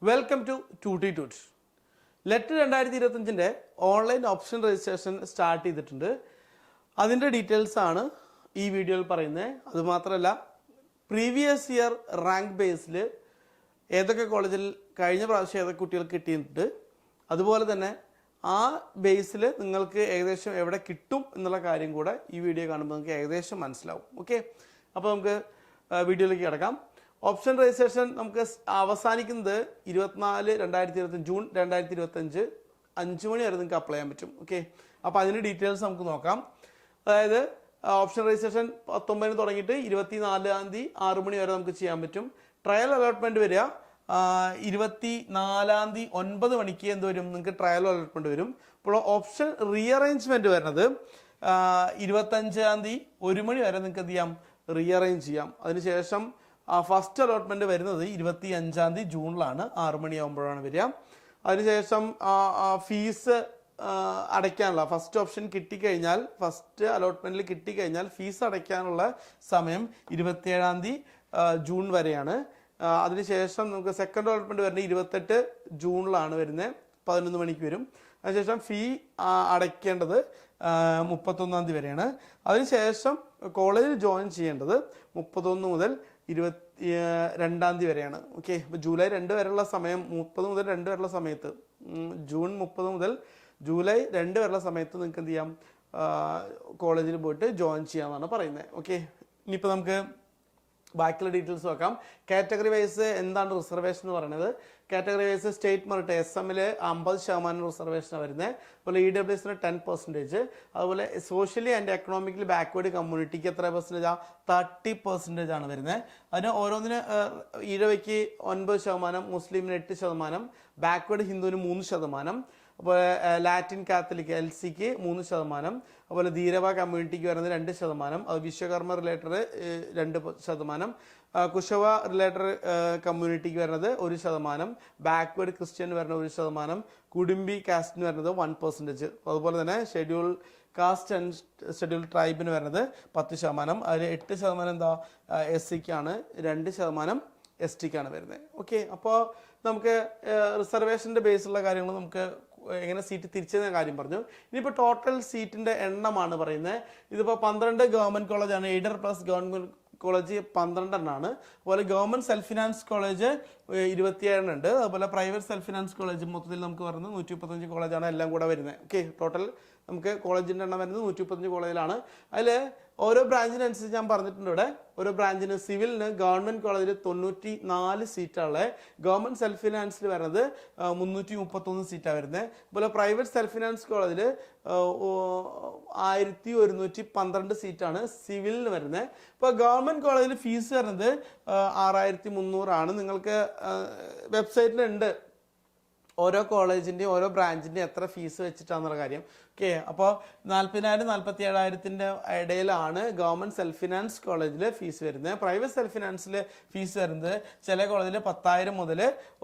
Welcome to Tutti Tute. LET 2025 online option registration start ചെയ്തിട്ടുണ്ട്. അതിൻ്റെ details ആണ് ഈ വീഡിയോയിൽ പറയുന്നത്. അതുമാത്രമല്ല പ്രീവിയസ് ഇയർ റാങ്ക് ബേസിൽ ഏതൊക്കെ കോളേജിൽ കഴിഞ്ഞ പ്രാവശ്യം ഏതൊക്കെ കുട്ടികൾക്ക് കിട്ടിയിട്ടുണ്ട്, അതുപോലെ തന്നെ ആ ബേസിൽ നിങ്ങൾക്ക് ഏകദേശം എവിടെ കിട്ടും എന്നുള്ള കാര്യം കൂടെ ഈ വീഡിയോ കാണുമ്പോൾ നിങ്ങൾക്ക് ഏകദേശം മനസ്സിലാവും. ഓക്കെ, അപ്പോൾ നമുക്ക് വീഡിയോയിലേക്ക് കിടക്കാം. ഓപ്ഷൻ രജിസ്ട്രേഷൻ നമുക്ക് അവസാനിക്കുന്നത് 24/2025 ജൂൺ 2025 5 മണി വരെ നിങ്ങൾക്ക് അപ്ലൈ ചെയ്യാൻ പറ്റും. ഓക്കെ, അപ്പോൾ അതിൻ്റെ ഡീറ്റെയിൽസ് നമുക്ക് നോക്കാം. അതായത് ഓപ്ഷൻ രജിസ്ട്രേഷൻ 19 തുടങ്ങിയിട്ട് 24-ാം തീയതി 6 മണി വരെ നമുക്ക് ചെയ്യാൻ പറ്റും. ട്രയൽ അലോട്ട്മെൻറ്റ് വരിക 24-ാം തീയതി 9 മണിക്ക് എന്ത് വരും, നിങ്ങൾക്ക് ട്രയൽ അലോട്ട്മെൻറ്റ് വരും. ഇപ്പോൾ ഓപ്ഷൻ റീഅറേഞ്ച്മെൻറ്റ് വരുന്നത് 25-ാം തീയതി 1 മണി വരെ നിങ്ങൾക്ക് എന്ത് ചെയ്യാം, റീഅറേഞ്ച് ചെയ്യാം. അതിനുശേഷം ഫസ്റ്റ് അലോട്ട്മെൻറ്റ് വരുന്നത് 25-ാം തീയതി ജൂണിലാണ്, 6 മണിയാകുമ്പോഴാണ് വരിക. അതിനുശേഷം ഫീസ് അടയ്ക്കാനുള്ള ഫസ്റ്റ് ഓപ്ഷൻ കിട്ടിക്കഴിഞ്ഞാൽ, ഫസ്റ്റ് അലോട്ട്മെൻറ്റിൽ കിട്ടിക്കഴിഞ്ഞാൽ ഫീസ് അടയ്ക്കാനുള്ള സമയം 27-ാം തീയതി ജൂൺ വരെയാണ്. അതിനുശേഷം നമുക്ക് സെക്കൻഡ് അലോട്ട്മെൻറ്റ് വരുന്നത് 28 ജൂണിലാണ് വരുന്നത്, 11 മണിക്ക് വരും. അതിനുശേഷം ഫീ അടയ്ക്കേണ്ടത് 31-ാം തീയതി വരെയാണ്. അതിനുശേഷം കോളേജിൽ ജോയിൻ ചെയ്യേണ്ടത് 31 മുതൽ 22-ാം തീയതി വരെയാണ്. ഓക്കെ, ഇപ്പോൾ ജൂലൈ 2 വരെയുള്ള സമയം, 30 മുതൽ 2 വരെയുള്ള സമയത്ത്, ജൂൺ 30 മുതൽ ജൂലൈ 2 വരെയുള്ള സമയത്ത് നിങ്ങൾക്ക് എന്ത് ചെയ്യാം, കോളേജിൽ പോയിട്ട് ജോയിൻ ചെയ്യാമെന്നാണ് പറയുന്നത്. ഓക്കെ, ഇനിയിപ്പോൾ നമുക്ക് ബാക്കിയുള്ള ഡീറ്റെയിൽസ് നോക്കാം. കാറ്റഗറി വൈസ് എന്താണ് റിസർവേഷൻ എന്ന് പറയുന്നത്? കാറ്റഗറി വൈസ് സ്റ്റേറ്റ് മെറിറ്റ് SM-ൽ 50% റിസർവേഷനാണ് വരുന്നത്. അതുപോലെ EWS-ന് 10%. അതുപോലെ സോഷ്യലി ആൻഡ് എക്കണോമിക്കലി ബാക്ക്വേർഡ് കമ്മ്യൂണിറ്റിക്ക് എത്ര പെർസെൻറ്റേജാണ്, 30% ആണ് വരുന്നത്. അതിന് ഓരോന്നിന് ഈഴവയ്ക്ക് 9%, മുസ്ലിമിന് 8%, ബാക്ക്വേർഡ് ഹിന്ദുവിന് 3%, അതുപോലെ ലാറ്റിൻ കാത്തലിക് LCക്ക് 3%, അതുപോലെ ധീരവ കമ്മ്യൂണിറ്റിക്ക് വരുന്നത് 2%, അത് വിശ്വകർമ്മ റിലേറ്റഡ് 2%, കുശവ റിലേറ്റഡ് കമ്മ്യൂണിറ്റിക്ക് വരുന്നത് 1%, ബാക്ക്വേർഡ് ക്രിസ്ത്യൻ വരുന്നത് 1%, കുടുംബി കാസ്റ്റിന് വരുന്നത് 1%. അതുപോലെ തന്നെ ഷെഡ്യൂൾ കാസ്റ്റ് ആൻഡ് ഷെഡ്യൂൾ ട്രൈബിന് വരുന്നത് 10%, അതിൽ 8% എന്താ SCക്കാണ്, 2% STക്കാണ് വരുന്നത്. ഓക്കെ, അപ്പോൾ നമുക്ക് റിസർവേഷൻ്റെ ബേസിലുള്ള കാര്യങ്ങൾ നമുക്ക് എങ്ങനെ സീറ്റ് തിരിച്ചെന്ന കാര്യം പറഞ്ഞു. ഇനിയിപ്പോൾ ടോട്ടൽ സീറ്റിൻ്റെ എണ്ണമാണ് പറയുന്നത്. ഇതിപ്പോൾ 12 ഗവൺമെൻറ് കോളേജാണ്, എയ്ഡഡ് പ്ലസ് ഗവൺമെൻറ് കോളേജ് 12 എണ്ണമാണ്. അതുപോലെ ഗവൺമെൻറ് സെൽഫ് ഫിനാൻസ് കോളേജ് 27 ഉണ്ട്. അതുപോലെ പ്രൈവറ്റ് സെൽഫ് ഫിനാൻസ് കോളേജ് മൊത്തത്തിൽ നമുക്ക് പറയുന്നത് 135 കോളേജാണ് എല്ലാം കൂടെ വരുന്നത്. ഓക്കെ, ടോട്ടൽ നമുക്ക് കോളേജിൻ്റെ എണ്ണം വരുന്നത് 135 കോളേജിലാണ്. അതിൽ ഓരോ ബ്രാഞ്ചിനനുസരിച്ച് ഞാൻ പറഞ്ഞിട്ടുണ്ട്. ഇവിടെ ഓരോ ബ്രാഞ്ചിന് സിവിലിന് ഗവൺമെൻറ് കോളേജിൽ 94 സീറ്റാണ്. ഗവൺമെൻറ് സെൽഫ് ഫിനാൻസിൽ വരുന്നത് 331 സീറ്റാണ് വരുന്നത്. അതുപോലെ പ്രൈവറ്റ് സെൽഫ് ഫിനാൻസ് കോളേജിൽ 1112 സീറ്റാണ് സിവിലിന് വരുന്നത്. ഇപ്പോൾ ഗവൺമെൻറ് കോളേജിൽ ഫീസ് വരുന്നത് 6300 നിങ്ങൾക്ക് വെബ്സൈറ്റിലുണ്ട് ഓരോ കോളേജിൻ്റെയും ഓരോ ബ്രാഞ്ചിൻ്റെയും എത്ര ഫീസ് വെച്ചിട്ടാണെന്നുള്ള കാര്യം. ഓക്കെ, അപ്പോൾ 40,000 47,000 ഇടയിലാണ് ഗവൺമെൻറ് സെൽഫ് ഫിനാൻസ് കോളേജിൽ ഫീസ് വരുന്നത്. പ്രൈവറ്റ് സെൽഫ് ഫിനാൻസിൽ ഫീസ് വരുന്നത് ചില കോളേജിൽ 10,000 മുതൽ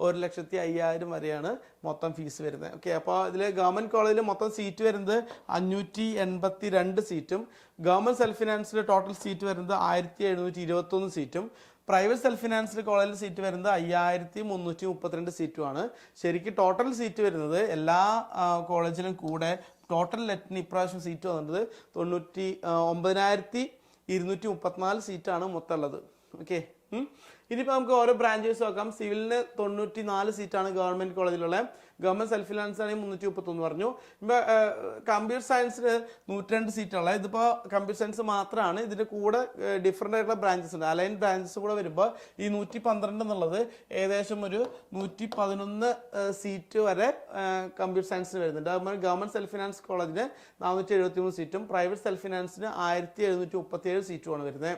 1,05,000 വരെയാണ് മൊത്തം ഫീസ് വരുന്നത്. ഓക്കെ, അപ്പോൾ ഇതിൽ ഗവൺമെൻറ് കോളേജിൽ മൊത്തം സീറ്റ് വരുന്നത് 582 സീറ്റും, ഗവൺമെൻറ് സെൽഫ് ഫിനാൻസിൽ ടോട്ടൽ സീറ്റ് വരുന്നത് 1721 സീറ്റും, പ്രൈവറ്റ് സെൽഫ് ഫിനാൻസിൽ കോളേജിൽ സീറ്റ് വരുന്നത് 5332 സീറ്റുമാണ്. ശരിക്കും ടോട്ടൽ സീറ്റ് വരുന്നത് എല്ലാ കോളേജിലും കൂടെ ടോട്ടൽ ലെറ്റിന് ഇപ്രാവശ്യം സീറ്റ് വന്നത് 99,234 സീറ്റാണ് മൊത്തം ഉള്ളത്. ഓക്കെ, ഇനിയിപ്പോൾ നമുക്ക് ഓരോ ബ്രാഞ്ചേഴ്സ് നോക്കാം. സിവിലിന് 94 സീറ്റാണ് ഗവൺമെൻറ് കോളേജിലുള്ള. ഗവൺമെൻറ് സെൽഫ് ഫിനാൻസ് ആണെങ്കിൽ 331 പറഞ്ഞു. ഇപ്പോൾ കമ്പ്യൂട്ടർ സയൻസിന് 102 സീറ്റുള്ളത്. ഇതിപ്പോൾ കമ്പ്യൂട്ടർ സയൻസ് മാത്രമാണ്. ഇതിൻ്റെ കൂടെ ഡിഫറെൻ്റ് ആയിട്ടുള്ള ബ്രാഞ്ചസ് ഉണ്ട്. അലൈൻ ബ്രാഞ്ചസ് കൂടെ വരുമ്പോൾ ഈ 112 എന്നുള്ളത് ഏകദേശം ഒരു 111 സീറ്റ് വരെ കമ്പ്യൂട്ടർ സയൻസിന് വരുന്നുണ്ട്. അതുപോലെ ഗവൺമെൻറ് സെൽഫ് ഫിനാൻസ് കോളേജിന് 473 സീറ്റും പ്രൈവറ്റ് സെൽഫ് ഫിനാൻസിന് 1737 സീറ്റുമാണ് വരുന്നത്.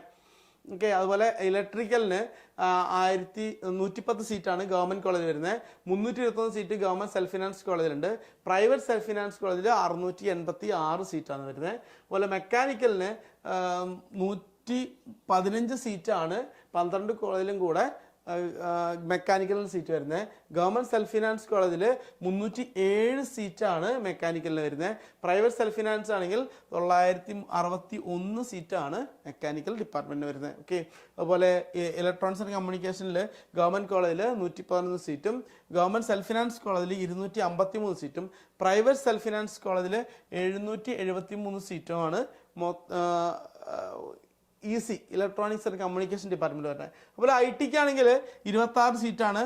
ഓക്കെ, അതുപോലെ ഇലക്ട്രിക്കലിന് 110 സീറ്റാണ് ഗവൺമെൻറ് കോളേജ് വരുന്നത്. 321 സീറ്റ് ഗവൺമെൻറ് സെൽഫ് ഫിനാൻസ് കോളേജിലുണ്ട്. പ്രൈവറ്റ് സെൽഫ് ഫിനാൻസ് കോളേജിൽ 686 സീറ്റാണ് വരുന്നത്. അതുപോലെ മെക്കാനിക്കലിന് 115 സീറ്റാണ് 12 കോളേജിലും കൂടെ മെക്കാനിക്കലിന് സീറ്റ് വരുന്നത്. ഗവൺമെൻറ് സെൽഫ് ഫിനാൻസ് കോളേജിൽ 307 സീറ്റാണ് മെക്കാനിക്കലിന് വരുന്നത്. പ്രൈവറ്റ് സെൽഫ് ഫിനാൻസ് ആണെങ്കിൽ 961 സീറ്റാണ് മെക്കാനിക്കൽ ഡിപ്പാർട്ട്മെൻറ്റിന് വരുന്നത്. ഓക്കെ, അതുപോലെ ഇലക്ട്രോണിക്സ് ആൻഡ് കമ്മ്യൂണിക്കേഷനിൽ ഗവൺമെൻറ് കോളേജിൽ 111 സീറ്റും ഗവൺമെൻറ് സെൽഫ് ഫിനാൻസ് കോളേജിൽ 253 സീറ്റും പ്രൈവറ്റ് സെൽഫ് ഫിനാൻസ് കോളേജിൽ 773 സീറ്റുമാണ് EC electronics and communication department വരുന്നത്. അതുപോലെ IT ആണെങ്കിൽ 26 സീറ്റാണ്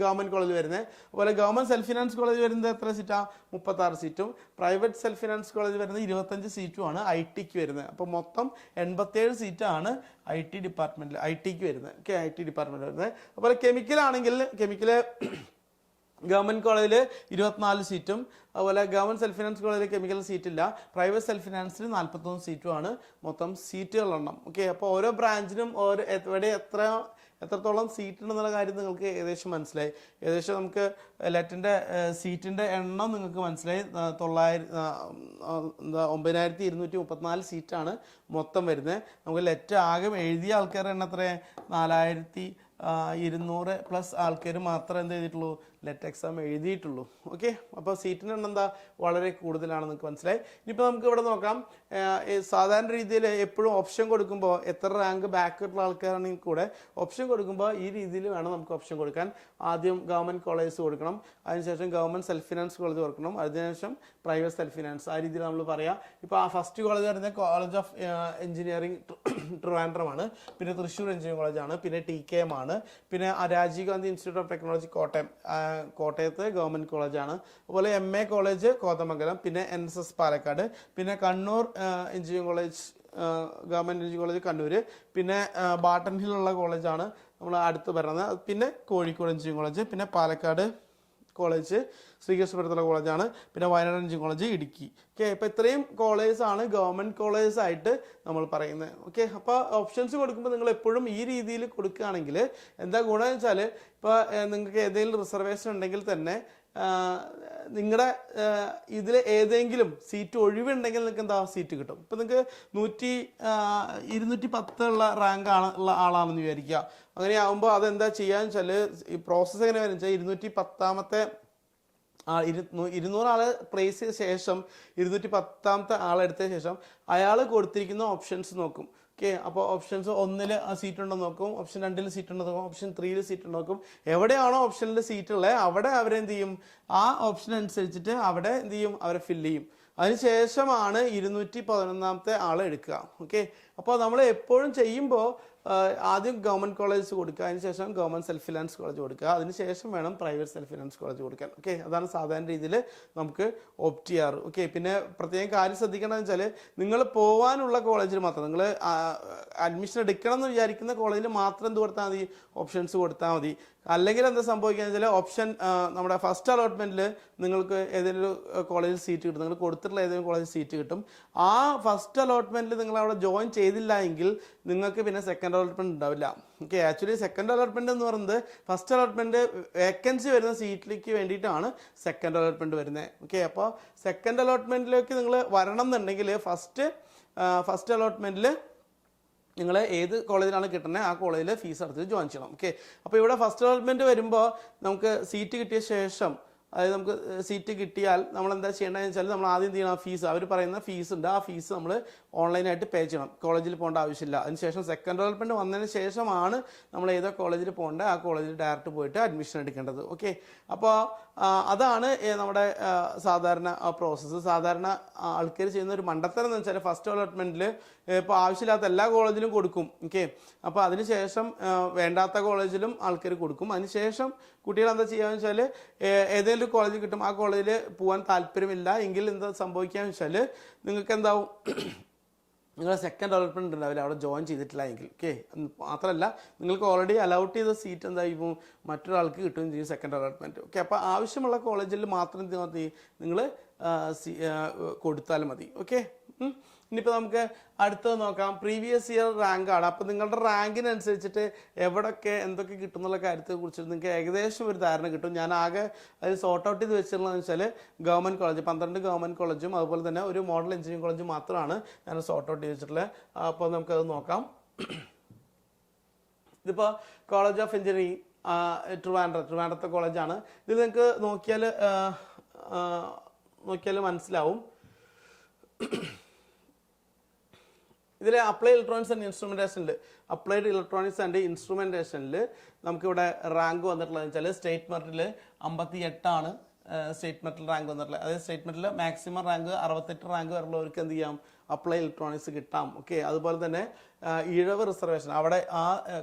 ഗവൺമെന്റ് കോളേജ് വരുന്നത്. അതുപോലെ ഗവൺമെന്റ് സെൽഫ് ഫിനാൻസ് കോളേജ് വരുന്നത് എത്ര സീറ്റാ? 36 സീറ്റും പ്രൈവറ്റ് സെൽഫ് ഫിനാൻസ് കോളേജ് വരുന്നത് 25 സീറ്റുമാണ് ITക്ക് വരുന്നത്. അപ്പോൾ മൊത്തം 87 സീറ്റാണ് IT ഡിപ്പാർട്ട്മെന്റിൽ ITക്ക് വരുന്നത്. ഓക്കെ, IT ഡിപ്പാർട്ട്മെന്റ് വരുന്നത്. അതുപോലെ കെമിക്കൽ ആണെങ്കിൽ കെമിക്കല് ഗവൺമെന്റ് കോളേജിൽ 24 സീറ്റും അതുപോലെ ഗവൺമെന്റ് സെൽഫ് ഫിനാൻസ് കോളേജിൽ കെമിക്കൽ സീറ്റില്ല. പ്രൈവറ്റ് സെൽഫ് ഫിനാൻസിൽ 41 സീറ്റുമാണ് മൊത്തം സീറ്റുകളെണ്ണം. ഓക്കെ, അപ്പോൾ ഓരോ ബ്രാഞ്ചിനും എവിടെ എത്രത്തോളം സീറ്റ് ഉണ്ടെന്നുള്ള കാര്യം നിങ്ങൾക്ക് ഏകദേശം മനസ്സിലായി. ഏകദേശം നമുക്ക് ലെറ്റിൻ്റെ സീറ്റിൻ്റെ എണ്ണം നിങ്ങൾക്ക് മനസ്സിലായി. 9234 സീറ്റാണ് മൊത്തം വരുന്നത്. നമുക്ക് ലെറ്റ് ആകെ എഴുതിയ ആൾക്കാരുടെ എണ്ണം എത്ര? 4200 പ്ലസ് ആൾക്കാർ മാത്രമേ എന്ത് ചെയ്തിട്ടുള്ളൂ? Let exam എഴുതിയിട്ടുള്ളൂ. ഓക്കെ, അപ്പോൾ സീറ്റിൻ്റെ എണ്ണം എന്താ വളരെ കൂടുതലാണെന്ന് നിങ്ങൾക്ക് മനസ്സിലായി. ഇനിയിപ്പോൾ നമുക്ക് ഇവിടെ നോക്കാം. സാധാരണ രീതിയിൽ എപ്പോഴും ഓപ്ഷൻ കൊടുക്കുമ്പോൾ എത്ര റാങ്ക് ബാക്കിലുള്ള ആൾക്കാരാണെങ്കിൽ കൂടെ ഓപ്ഷൻ കൊടുക്കുമ്പോൾ ഈ രീതിയിൽ വേണം നമുക്ക് ഓപ്ഷൻ കൊടുക്കാൻ. ആദ്യം ഗവൺമെൻറ് കോളേജ് കൊടുക്കണം, അതിനുശേഷം ഗവൺമെൻറ് സെൽഫ് ഫിനാൻസ് കോളേജ് കൊടുക്കണം, അതിനുശേഷം പ്രൈവറ്റ് സെൽഫ് ഫിനാൻസ്. ആ രീതിയിൽ നമ്മൾ പറയാം. ഇപ്പോൾ ആ ഫസ്റ്റ് കോളേജ് പറയുന്നത് കോളേജ് ഓഫ് എഞ്ചിനീയറിംഗ് ട്രിവാൻഡ്രം ആണ്, പിന്നെ തൃശ്ശൂർ എഞ്ചിനീയറിംഗ് കോളേജാണ്, പിന്നെ TKM ആണ്, പിന്നെ Rajiv Gandhi institute of technology കോട്ടയത്ത് ഗവൺമെൻറ് കോളേജാണ്. അതുപോലെ MA കോളേജ് കോതമംഗലം, പിന്നെ NSS പാലക്കാട്, പിന്നെ Kannur engineering college government engineering college Kannur, പിന്നെ ബാട്ടൺ ഹില്ലുള്ള കോളേജാണ് നമ്മൾ അടുത്ത് പറയുന്നത്, പിന്നെ കോഴിക്കോട് എഞ്ചിനീയറിംഗ് കോളേജ്, പിന്നെ പാലക്കാട് കോളേജ് ശ്രീകൃഷ്ണപുരത്തുള്ള കോളേജാണ്, പിന്നെ Wayanad engineering college Idukki. Okay, ഇപ്പോൾ ഇത്രയും കോളേജാണ് ഗവൺമെൻറ് കോളേജ് ആയിട്ട് നമ്മൾ പറയുന്നത്. ഓക്കെ, അപ്പോൾ ഓപ്ഷൻസ് കൊടുക്കുമ്പോൾ നിങ്ങൾ എപ്പോഴും ഈ രീതിയിൽ കൊടുക്കുകയാണെങ്കിൽ എന്താ ഗുണം എന്ന് വെച്ചാൽ, ഇപ്പോൾ നിങ്ങൾക്ക് ഏതെങ്കിലും റിസർവേഷൻ ഉണ്ടെങ്കിൽ തന്നെ നിങ്ങളുടെ ഇതിൽ ഏതെങ്കിലും സീറ്റ് ഒഴിവുണ്ടെങ്കിൽ നിങ്ങൾക്ക് എന്താ സീറ്റ് കിട്ടും. ഇപ്പം നിങ്ങൾക്ക് 210 ഉള്ള റാങ്ക് ഉള്ള ആളാണെന്ന് വിചാരിക്കുക. അങ്ങനെയാകുമ്പോൾ അതെന്താ ചെയ്യാന്ന് വെച്ചാൽ, ഈ പ്രോസസ്സ് എങ്ങനെ വരുന്നത് വെച്ചാൽ 210ാമത്തെ 200 ആളെ പ്ലേസ് ചെയ്ത ശേഷം 210ാമത്തെ ആളെടുത്ത ശേഷം അയാൾ കൊടുത്തിരിക്കുന്ന ഓപ്ഷൻസ് നോക്കും. ഓക്കെ, അപ്പോൾ ഓപ്ഷൻസ് 1 സീറ്റ് ഉണ്ടോ നോക്കും, ഓപ്ഷൻ 2 സീറ്റ് ഉണ്ടോ നോക്കും, ഓപ്ഷൻ 3 സീറ്റ് ഉണ്ടോ നോക്കും. എവിടെയാണോ ഓപ്ഷനിൽ സീറ്റ് ഉള്ളത് അവിടെ അവരെന്ത് ചെയ്യും? ആ ഓപ്ഷൻ അനുസരിച്ചിട്ട് അവിടെ എന്ത് ചെയ്യും? അവരെ ഫില്ല് ചെയ്യും. അതിനുശേഷമാണ് 211ാമത്തെ ആളെ എടുക്കുക. ഓക്കെ, അപ്പോൾ നമ്മൾ എപ്പോഴും ചെയ്യുമ്പോൾ ആദ്യം ഗവൺമെൻറ് കോളേജ് കൊടുക്കുക, അതിനുശേഷം ഗവൺമെൻറ് സെൽഫ് ഫിനാൻസ് കോളേജ് കൊടുക്കുക, അതിനുശേഷം വേണം പ്രൈവറ്റ് സെൽഫ് ഫിനാൻസ് കോളേജ് കൊടുക്കാൻ. ഓക്കെ, അതാണ് സാധാരണ രീതിയിൽ നമുക്ക് ഓപ്റ്റ് ചെയ്യാറ്. ഓക്കെ, പിന്നെ പ്രത്യേകം കാര്യം ശ്രദ്ധിക്കേണ്ടതെന്ന് വെച്ചാൽ, നിങ്ങൾ പോകാനുള്ള കോളേജിൽ മാത്രം, നിങ്ങൾ അഡ്മിഷൻ എടുക്കണം എന്ന് വിചാരിക്കുന്ന കോളേജിൽ മാത്രം എന്ത് കൊടുത്താൽ മതി? ഓപ്ഷൻസ് കൊടുത്താൽ മതി. അല്ലെങ്കിൽ എന്താ സംഭവിക്കുക വെച്ചാൽ, ഓപ്ഷൻ നമ്മുടെ ഫസ്റ്റ് അലോട്ട്മെൻറ്റിൽ നിങ്ങൾക്ക് ഏതെങ്കിലും കോളേജിൽ സീറ്റ് കിട്ടും, നിങ്ങൾ കൊടുത്തിട്ടുള്ള ഏതെങ്കിലും കോളേജിൽ സീറ്റ് കിട്ടും. ആ ഫസ്റ്റ് അലോട്ട്മെൻറ്റിൽ നിങ്ങൾ അവിടെ ജോയിൻ ചെയ്തില്ല എങ്കിൽ നിങ്ങൾക്ക് പിന്നെ സെക്കൻഡ് അലോട്ട്മെൻറ്റ് ഉണ്ടാവില്ല. ഓക്കെ, ആക്ച്വലി സെക്കൻഡ് അലോട്ട്മെൻറ്റ് എന്ന് പറയുന്നത് ഫസ്റ്റ് അലോട്ട്മെൻറ്റ് വേക്കൻസി വരുന്ന സീറ്റിലേക്ക് വേണ്ടിയിട്ടാണ് സെക്കൻഡ് അലോട്ട്മെൻറ്റ് വരുന്നത്. ഓക്കെ, അപ്പോൾ സെക്കൻഡ് അലോട്ട്മെൻറ്റിലേക്ക് നിങ്ങൾ വരണം എന്നുണ്ടെങ്കിൽ ഫസ്റ്റ് അലോട്ട്മെൻറ്റിൽ നിങ്ങൾ ഏത് കോളേജിലാണ് കിട്ടുന്നത് ആ കോളേജിൽ ഫീസ് അടച്ചിട്ട് ജോയിൻ ചെയ്യണം. ഓക്കെ, അപ്പോൾ ഇവിടെ ഫസ്റ്റ് അലോട്ട്മെൻറ്റ് വരുമ്പോൾ നമുക്ക് സീറ്റ് കിട്ടിയ ശേഷം, അതായത് നമുക്ക് സീറ്റ് കിട്ടിയാൽ നമ്മൾ എന്താ ചെയ്യേണ്ടതെന്ന് വെച്ചാൽ, നമ്മൾ ആദ്യം ചെയ്യണം ഫീസ്, അവർ പറയുന്ന ഫീസ് ഉണ്ട്, ആ ഫീസ് നമ്മൾ ഓൺലൈനായിട്ട് പേ ചെയ്യണം, കോളേജിൽ പോകേണ്ട ആവശ്യമില്ല. അതിനുശേഷം സെക്കൻഡ് അലോട്ട്മെൻറ്റ് വന്നതിന് ശേഷമാണ് നമ്മൾ ഏതോ കോളേജിൽ പോകേണ്ടത്, ആ കോളേജിൽ ഡയറക്റ്റ് പോയിട്ട് അഡ്മിഷൻ എടുക്കേണ്ടത്. ഓക്കെ, അപ്പോൾ അതാണ് നമ്മുടെ സാധാരണ പ്രോസസ്സ്. സാധാരണ ആൾക്കാർ ചെയ്യുന്ന ഒരു മണ്ടത്തരം എന്ന് വെച്ചാൽ, ഫസ്റ്റ് അലോട്ട്മെൻറ്റിൽ ഇപ്പോൾ ആവശ്യമില്ലാത്ത എല്ലാ കോളേജിലും കൊടുക്കും. ഓക്കെ, അപ്പോൾ അതിനുശേഷം വേണ്ടാത്ത കോളേജിലും ആൾക്കാർ കൊടുക്കും. അതിനുശേഷം കുട്ടികൾ എന്താ ചെയ്യുകയെന്ന് വെച്ചാൽ, ഏതെങ്കിലും കോളേജിൽ കിട്ടും, ആ കോളേജിൽ പോകാൻ താല്പര്യമില്ല എങ്കിൽ എന്താ സംഭവിക്കുകയെന്ന് വെച്ചാൽ, നിങ്ങൾക്ക് എന്താവും? നിങ്ങൾ സെക്കൻഡ് അലോട്ട്മെൻറ്റ് ഉണ്ടാവില്ല അവിടെ ജോയിൻ ചെയ്തിട്ടില്ല എങ്കിൽ. ഓക്കെ, മാത്രമല്ല നിങ്ങൾക്ക് ഓൾറെഡി അലൗട്ട് ചെയ്ത സീറ്റ് എന്തായിരിക്കും മറ്റൊരാൾക്ക് കിട്ടുകയും ചെയ്യും സെക്കൻഡ് അലോട്ട്മെൻറ്റ്. ഓക്കെ, അപ്പോൾ ആവശ്യമുള്ള കോളേജിൽ മാത്രം നിങ്ങൾ കൊടുത്താൽ മതി. ഓക്കെ, ഇനിയിപ്പോൾ നമുക്ക് അടുത്തത് നോക്കാം. പ്രീവിയസ് ഇയർ റാങ്ക് ആണ്. അപ്പോൾ നിങ്ങളുടെ റാങ്കിനനുസരിച്ചിട്ട് എവിടെയൊക്കെ എന്തൊക്കെ കിട്ടുന്നുള്ള കാര്യത്തെക്കുറിച്ച് നിങ്ങൾക്ക് ഏകദേശം ഒരു ധാരണ കിട്ടും. ഞാൻ ആകെ അത് സോർട്ട് ഔട്ട് ചെയ്ത് വെച്ചിട്ടുള്ളതെന്ന് വെച്ചാൽ, ഗവൺമെൻറ് കോളേജ് 12 ഗവൺമെൻറ് കോളേജും അതുപോലെ തന്നെ ഒരു മോഡൽ എഞ്ചിനീയറിംഗ് കോളേജും മാത്രമാണ് ഞാൻ സോർട്ട് ഔട്ട് ചെയ്ത് വെച്ചിട്ടുള്ളത്. അപ്പോൾ നമുക്കത് നോക്കാം. ഇതിപ്പോൾ കോളേജ് ഓഫ് എഞ്ചിനീയറിംഗ് ട്രിവാൻഡ്രത്തെ കോളേജാണ്. ഇതിൽ നിങ്ങൾക്ക് നോക്കിയാൽ മനസ്സിലാവും. ഇതിൽ അപ്ലൈഡ് ഇലക്ട്രോണിക്സ് ആൻഡ് ഇൻസ്ട്രുമെൻറ്റേഷനിൽ നമുക്കിവിടെ റാങ്ക് വന്നിട്ടുള്ളതെന്ന് വെച്ചാൽ സ്റ്റേറ്റ് മെറിറ്റിൽ 58 സ്റ്റേറ്റ് മെറിറ്റിൽ റാങ്ക് വന്നിട്ടുള്ളത്. അതായത് സ്റ്റേറ്റ് മെറിറ്റിൽ മാക്സിമം റാങ്ക് 68 റാങ്ക് വരെയുള്ളവർക്ക് എന്ത് ചെയ്യാം, അപ്ലൈ ഇലക്ട്രോണിക്സ് കിട്ടാം. ഓക്കെ, അതുപോലെ തന്നെ ഈഴവ് റിസർവേഷൻ, അവിടെ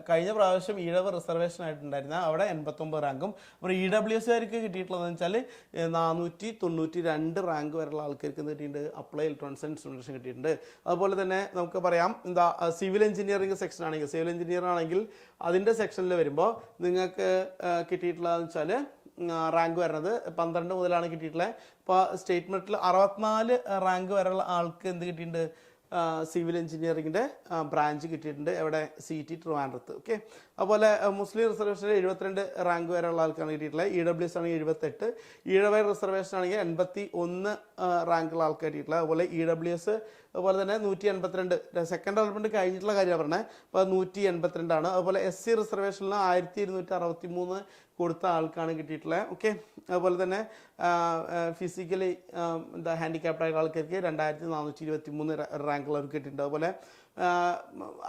കഴിഞ്ഞ പ്രാവശ്യം ഈഴവ് റിസർവേഷൻ ആയിട്ടുണ്ടായിരുന്ന അവിടെ 89 റാങ്കും. അപ്പോൾ EWSകാർക്ക് കിട്ടിയിട്ടുള്ളതെന്ന് വെച്ചാൽ 492 റാങ്ക് വരെയുള്ള ആൾക്കാർക്ക് കിട്ടിയിട്ടുണ്ട്, അപ്ലൈ ഇലക്ട്രോണിക്സ് ആൻഡ് ഇൻസ്ട്രുമെന്റേഷൻ കിട്ടിയിട്ടുണ്ട്. അതുപോലെ തന്നെ നമുക്ക് പറയാം സിവിൽ എഞ്ചിനീയറിംഗ് സെക്ഷൻ ആണെങ്കിൽ, സിവിൽ എഞ്ചിനീയർ ആണെങ്കിൽ അതിൻ്റെ സെക്ഷനിൽ വരുമ്പോൾ നിങ്ങൾക്ക് കിട്ടിയിട്ടുള്ളതെന്ന് വെച്ചാൽ റാങ്ക് വരുന്നത് 12 മുതലാണ് കിട്ടിയിട്ടുള്ളത്. ഇപ്പോൾ സ്റ്റേറ്റ് മെറിറ്റിൽ 64 റാങ്ക് വരെയുള്ള ആൾക്ക് എന്ത് കിട്ടിയിട്ടുണ്ട്, സിവിൽ എഞ്ചിനീയറിംഗിൻ്റെ ബ്രാഞ്ച് കിട്ടിയിട്ടുണ്ട്. എവിടെ, CT ട്രിവാൻഡ്രത്ത്. ഓക്കെ, അതുപോലെ മുസ്ലിം റിസർവേഷനിൽ 72 റാങ്ക് വരെയുള്ള ആൾക്കാണ് കിട്ടിയിട്ടുള്ളത്. EWS ആണെങ്കിൽ 78, ഈഴവ റിസർവേഷൻ ആണെങ്കിൽ 81 റാങ്കുള്ള ആൾക്ക് കിട്ടിയിട്ടുള്ളത്. അതുപോലെ EWS അതുപോലെ തന്നെ 182 സെക്കൻഡ് ഡെവലപ്മെന്റ് കഴിഞ്ഞിട്ടുള്ള കാര്യമാണ് പറഞ്ഞത്. അപ്പോൾ 182 ആണ്. അതുപോലെ SC റിസർവേഷനിൽ 1263 കൊടുത്ത ആൾക്കാണ് കിട്ടിയിട്ടുള്ളത്. ഓക്കെ, അതുപോലെ തന്നെ ഫിസിക്കലി ഹാൻഡിക്യാപ്ഡ് ആയിട്ടുള്ള ആൾക്കാർക്ക് 2423 റാങ്കുള്ളവർക്ക് കിട്ടിയിട്ടുണ്ട്. അതുപോലെ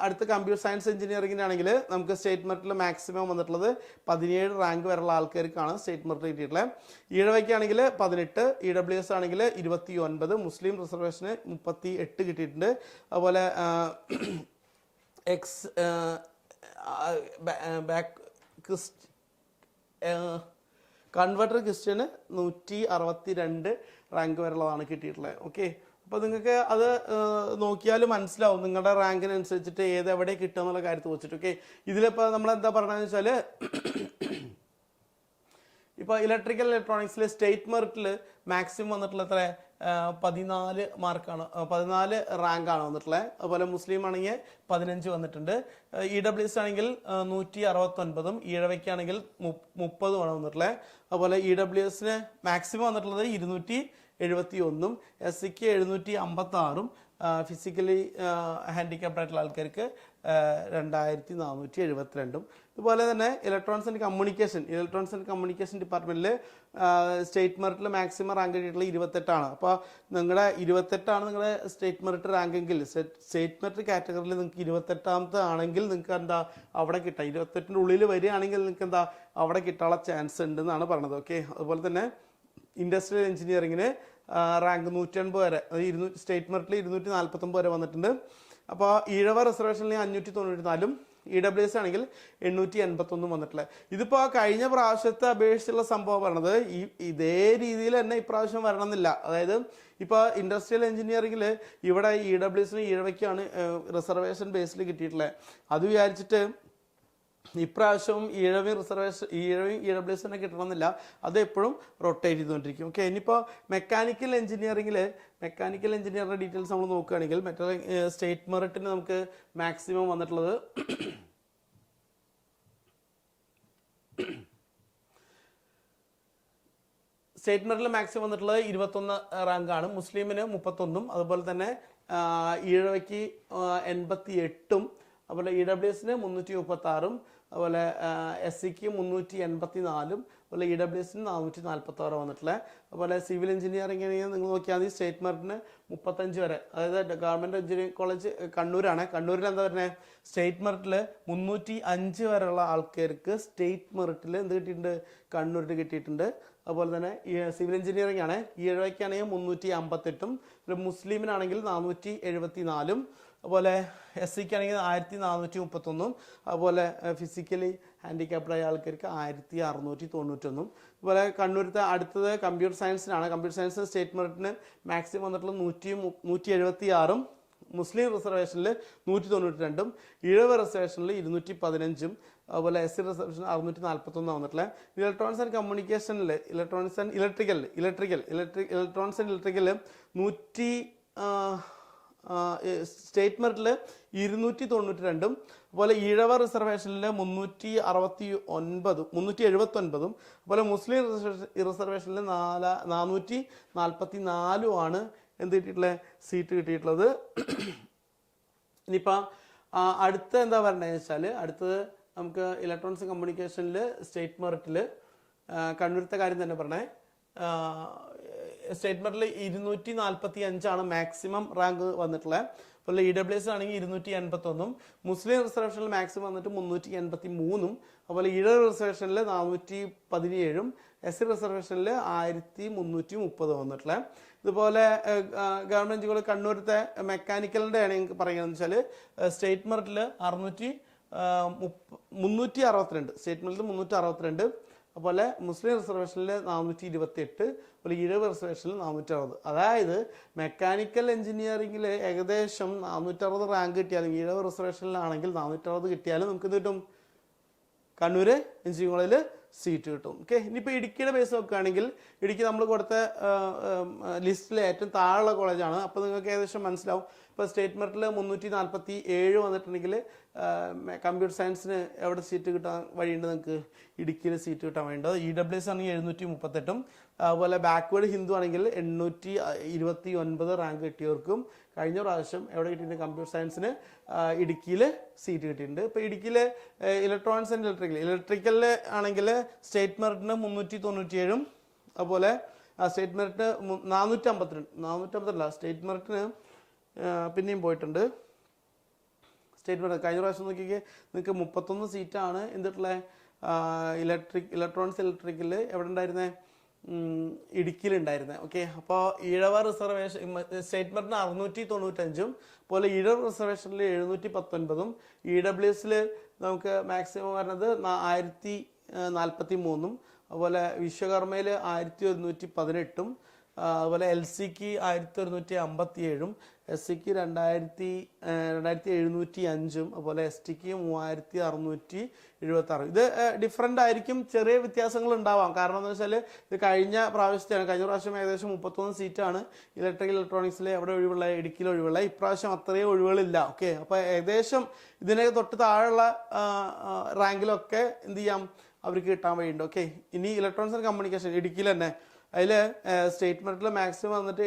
അടുത്ത കമ്പ്യൂട്ടർ സയൻസ് എഞ്ചിനീയറിംഗിനാണെങ്കിൽ നമുക്ക് സ്റ്റേറ്റ് മെറിറ്റിൽ മാക്സിമം വന്നിട്ടുള്ളത് 17 റാങ്ക് വരെയുള്ള ആൾക്കാർക്കാണ് സ്റ്റേറ്റ് മെറിറ്റ് കിട്ടിയിട്ടുള്ളത്. ഈഴവയ്ക്കാണെങ്കിൽ 18, EWS ആണെങ്കിൽ 29, മുസ്ലിം റിസർവേഷന് 38 കിട്ടിയിട്ടുണ്ട്. അതുപോലെ കൺവെർട്ടർ ക്രിസ്ത്യന് 162 റാങ്ക് വരെയുള്ളതാണ് കിട്ടിയിട്ടുള്ളത്. ഓക്കെ, അപ്പോൾ നിങ്ങൾക്ക് അത് നോക്കിയാൽ മനസ്സിലാവും നിങ്ങളുടെ റാങ്കിനനുസരിച്ചിട്ട് എവിടെ കിട്ടുക എന്നുള്ള കാര്യത്തിൽ വെച്ചിട്ട്. ഓക്കെ, ഇതിലിപ്പോൾ നമ്മളെന്താ പറയണമെന്ന് വെച്ചാൽ ഇപ്പോൾ ഇലക്ട്രിക്കൽ ഇലക്ട്രോണിക്സിൽ സ്റ്റേറ്റ് മെറിറ്റിൽ മാക്സിമം വന്നിട്ടുള്ള എത്ര, 14 മാർക്കാണ്, 14 റാങ്കാണ് വന്നിട്ടുള്ളത്. അതുപോലെ മുസ്ലിം ആണെങ്കിൽ 15 വന്നിട്ടുണ്ട്. EWS ആണെങ്കിൽ 169, ഈഴവയ്ക്കാണെങ്കിൽ 30 ആണ് വന്നിട്ടുള്ളത്. അതുപോലെ EWSന് മാക്സിമം വന്നിട്ടുള്ളത് 271, SCക്ക് 756, ഫിസിക്കലി ഹാൻഡിക്യാപ്ഡ് ആയിട്ടുള്ള ആൾക്കാർക്ക് 2472. ഇതുപോലെ തന്നെ ഇലക്ട്രോണിക്സ് ആൻഡ് കമ്മ്യൂണിക്കേഷൻ ഡിപ്പാർട്ട്മെന്റിൽ സ്റ്റേറ്റ് മെറിറ്റിൽ മാക്സിമം റാങ്ക് കിട്ടിയിട്ടുള്ള 28 അപ്പോൾ നിങ്ങളുടെ 28 നിങ്ങളുടെ സ്റ്റേറ്റ് മെറിറ്റ് റാങ്കെങ്കിൽ സ്റ്റേറ്റ് മെറിറ്റ് കാറ്റഗറിയിൽ നിങ്ങൾക്ക് 28ാമത്തെ ആണെങ്കിൽ നിങ്ങൾക്ക് എന്താ അവിടെ കിട്ടാം. 28ന്റെ ഉള്ളിൽ വരികയാണെങ്കിൽ നിങ്ങൾക്ക് എന്താ അവിടെ കിട്ടാനുള്ള ചാൻസ് ഉണ്ടെന്നാണ് പറഞ്ഞത്. ഓക്കെ, അതുപോലെ തന്നെ ഇൻഡസ്ട്രിയൽ എഞ്ചിനീയറിംഗിന് റാങ്ക് 180 വരെ, സ്റ്റേറ്റ് മെറിറ്റിൽ 249 വരെ വന്നിട്ടുണ്ട്. അപ്പോൾ ഈഴവ റിസർവേഷനിൽ 594, EWS ആണെങ്കിൽ 881 വന്നിട്ടുള്ളത്. ഇതിപ്പോൾ കഴിഞ്ഞ പ്രാവശ്യത്തെ അപേക്ഷിച്ചുള്ള സംഭവം പറഞ്ഞത് ഇതേ രീതിയിൽ തന്നെ ഇപ്രാവശ്യം വരണമെന്നില്ല. അതായത് ഇപ്പോൾ ഇൻഡസ്ട്രിയൽ എഞ്ചിനീയറിംഗിൽ ഇവിടെ EWSന് ഈഴവയ്ക്കാണ് റിസർവേഷൻ ബേസിൽ കിട്ടിയിട്ടുള്ളത്. അത് വിചാരിച്ചിട്ട് ഇപ്രാവശ്യവും ഈഴവയും EWS തന്നെ കിട്ടണമെന്നില്ല, അത് എപ്പോഴും റൊട്ടേറ്റ് ചെയ്തുകൊണ്ടിരിക്കും. ഓക്കെ, ഇനിയിപ്പോൾ മെക്കാനിക്കൽ എഞ്ചിനീയറിൻ്റെ ഡീറ്റെയിൽസ് നമ്മൾ നോക്കുകയാണെങ്കിൽ സ്റ്റേറ്റ് മെറിറ്റിന് നമുക്ക് മാക്സിമം വന്നിട്ടുള്ളത് സ്റ്റേറ്റ് മെറിറ്റിൽ മാക്സിമം വന്നിട്ടുള്ളത് 21 റാങ്കാണ്. മുസ്ലിമിന് 31, അതുപോലെ തന്നെ ഈഴവയ്ക്ക് 88, അതുപോലെ EWSന് 336, അതുപോലെ SCക്ക് 384, അതുപോലെ EWSന് 446 വന്നിട്ടുള്ളത്. അതുപോലെ സിവിൽ എഞ്ചിനീയറിംഗിന് നിങ്ങൾ നോക്കിയാൽ മതി, സ്റ്റേറ്റ് മെറിറ്റിന് 35 വരെ. അതായത് ഗവൺമെൻറ് എഞ്ചിനീയറിംഗ് കോളേജ് കണ്ണൂരാണ്. കണ്ണൂരിൽ എന്താ പറയുന്നത്, സ്റ്റേറ്റ് മെറിറ്റിൽ 305 വരെയുള്ള ആൾക്കാർക്ക് സ്റ്റേറ്റ് മെറിറ്റിൽ എന്ത് കിട്ടിയിട്ടുണ്ട്, കണ്ണൂരിൽ കിട്ടിയിട്ടുണ്ട്. അതുപോലെ തന്നെ സിവിൽ എഞ്ചിനീയറിംഗ് ആണ്. ഈഴവയ്ക്കാണെങ്കിൽ 358, മുസ്ലിമിനാണെങ്കിൽ 474, അതുപോലെ SCക്ക് ആണെങ്കിൽ 1431, അതുപോലെ ഫിസിക്കലി ഹാൻഡിക്യാപ്ഡ് ആയ ആൾക്കാർക്ക് 1691. അതുപോലെ കണ്ണൂരത്തെ അടുത്തത് കമ്പ്യൂട്ടർ സയൻസിനാണ്. കമ്പ്യൂട്ടർ സയൻസ് സ്റ്റേറ്റ് മെറിറ്റിന് മാക്സിമം വന്നിട്ടുള്ള 176, മുസ്ലിം റിസർവേഷനിൽ 192, ഈഴവ റിസർവേഷനിൽ 215, അതുപോലെ SC റിസർവേഷൻ 641 വന്നിട്ടുള്ളത്. ഇലക്ട്രോണിക്സ് ആൻഡ് കമ്മ്യൂണിക്കേഷനിൽ ഇലക്ട്രോണിക്സ് ആൻഡ് ഇലക്ട്രിക്കൽ 100 സ്റ്റേറ്റ് മെറിറ്റിൽ 292, അതുപോലെ ഈഴവ റിസർവേഷനിൽ 379, അതുപോലെ മുസ്ലിം റിസർവേഷനിൽ 444 എന്ത് കിട്ടിയിട്ടുള്ളത്, സീറ്റ് കിട്ടിയിട്ടുള്ളത്. ഇനിയിപ്പോൾ അടുത്ത എന്താ പറയണതെന്ന് വെച്ചാൽ അടുത്തത് നമുക്ക് ഇലക്ട്രോണിക്സ് കമ്മ്യൂണിക്കേഷനിൽ സ്റ്റേറ്റ് മെറിറ്റിൽ കണ്ണൂരത്തെ കാര്യം തന്നെ പറഞ്ഞേ. സ്റ്റേറ്റ് മെറിറ്റിൽ 245 മാക്സിമം റാങ്ക് വന്നിട്ടുള്ളത്. അതുപോലെ EWS ആണെങ്കിൽ 281, മുസ്ലിം റിസർവേഷനിൽ മാക്സിമം വന്നിട്ട് 383, അതുപോലെ ഈഴവ റിസർവേഷനിൽ 417, SC റിസർവേഷനിൽ 1330 വന്നിട്ടുള്ളത്. ഇതുപോലെ ഗവൺമെന്റ് ജോലി കണ്ണൂരത്തെ മെക്കാനിക്കലിന്റെ ആണ് എനിക്ക് പറയുകയെന്ന് വെച്ചാൽ സ്റ്റേറ്റ് മെറിറ്റിൽ 362, സ്റ്റേറ്റ് മെറിറ്റിൽ 362, അതുപോലെ മുസ്ലിം റിസർവേഷനിൽ 428, അതുപോലെ ഈഴവ റിസർവേഷനിൽ 460. അതായത് മെക്കാനിക്കൽ എഞ്ചിനീയറിംഗിൽ ഏകദേശം 460 റാങ്ക് കിട്ടിയാലും ഈഴവ റിസർവേഷനിലാണെങ്കിൽ 460 കിട്ടിയാലും നമുക്ക് ഇത് കിട്ടും, കണ്ണൂര് എഞ്ചിനീയറിംഗ് കോളേജിൽ സീറ്റ് കിട്ടും. ഓക്കെ, ഇനിയിപ്പോൾ ഇടുക്കിയുടെ ബേസ് നോക്കുകയാണെങ്കിൽ ഇടുക്കി നമ്മൾ കൊടുത്ത ലിസ്റ്റിലെ ഏറ്റവും താഴെയുള്ള കോളേജാണ്. അപ്പോൾ നിങ്ങൾക്ക് ഏകദേശം മനസ്സിലാവും. ഇപ്പോൾ സ്റ്റേറ്റ് മെറിറ്റിൽ 347 വന്നിട്ടുണ്ടെങ്കിൽ കമ്പ്യൂട്ടർ സയൻസിന് എവിടെ സീറ്റ് കിട്ടാൻ വഴിയുണ്ട്? നിങ്ങൾക്ക് ഇടുക്കിയിൽ സീറ്റ് കിട്ടാൻ വേണ്ടത്. EWS ആണെങ്കിൽ 738, അതുപോലെ ബാക്ക്വേർഡ് ഹിന്ദു ആണെങ്കിൽ 829 റാങ്ക് കിട്ടിയവർക്കും കഴിഞ്ഞ പ്രാവശ്യം എവിടെ കിട്ടിയിട്ടുണ്ട്? കമ്പ്യൂട്ടർ സയൻസിന് ഇടുക്കിയിൽ സീറ്റ് കിട്ടിയിട്ടുണ്ട്. ഇപ്പോൾ ഇടുക്കിയിൽ ഇലക്ട്രോണിക്സ് ആൻഡ് ഇലക്ട്രിക്കലിൽ ആണെങ്കിൽ സ്റ്റേറ്റ് മെറിറ്റിന് 397, അതുപോലെ സ്റ്റേറ്റ് മെറിറ്റ് 452 സ്റ്റേറ്റ് മെറിറ്റിന് പിന്നെയും പോയിട്ടുണ്ട്. സ്റ്റേറ്റ് മെറിറ്റ് കഴിഞ്ഞ പ്രാവശ്യം നോക്കിക്കേ നിങ്ങൾക്ക് 31 സീറ്റാണ് എന്തിട്ടുള്ളത് ഇലക്ട്രോണിക്സ് ഇലക്ട്രിക്കലിൽ എവിടെ ഉണ്ടായിരുന്നേ? ഇടുക്കിയിലുണ്ടായിരുന്നത്. ഓക്കെ, അപ്പോൾ ഈഴവ റിസർവേഷൻ സ്റ്റേറ്റ് മെറിറ്റിന് 695, അതുപോലെ ഈഴവ റിസർവേഷനിൽ 719, EWSൽ നമുക്ക് മാക്സിമം വരുന്നത് 1043, അതുപോലെ വിശ്വകർമ്മയിൽ 1118, അതുപോലെ LCക്ക് 1157, SCക്ക് 2705, അതുപോലെ STക്ക് 3676. ഇത് ഡിഫറെൻ്റ് ആയിരിക്കും, ചെറിയ വ്യത്യാസങ്ങൾ ഉണ്ടാവാം. കാരണം എന്ന് വെച്ചാൽ ഇത് കഴിഞ്ഞ പ്രാവശ്യം ഏകദേശം 31 സീറ്റാണ് ഇലക്ട്രോണിക്സിൽ എവിടെ ഒഴിവുള്ള? ഇടുക്കിയിൽ ഒഴിവുള്ള. ഇപ്രാവശ്യം അത്രയും ഒഴിവുകളില്ല. ഓക്കെ, അപ്പോൾ ഏകദേശം ഇതിനെ തൊട്ട് താഴെയുള്ള റാങ്കിലൊക്കെ എന്ത് ചെയ്യാം? അവർക്ക് കിട്ടാൻ വഴിയുണ്ട്. ഓക്കെ, ഇനി ഇലക്ട്രോണിക്സ് ആൻഡ് കമ്മ്യൂണിക്കേഷൻ ഇടുക്കിയിൽ തന്നെ അതിൽ സ്റ്റേറ്റ് മെറിറ്റിൽ മാക്സിമം വന്നിട്ട്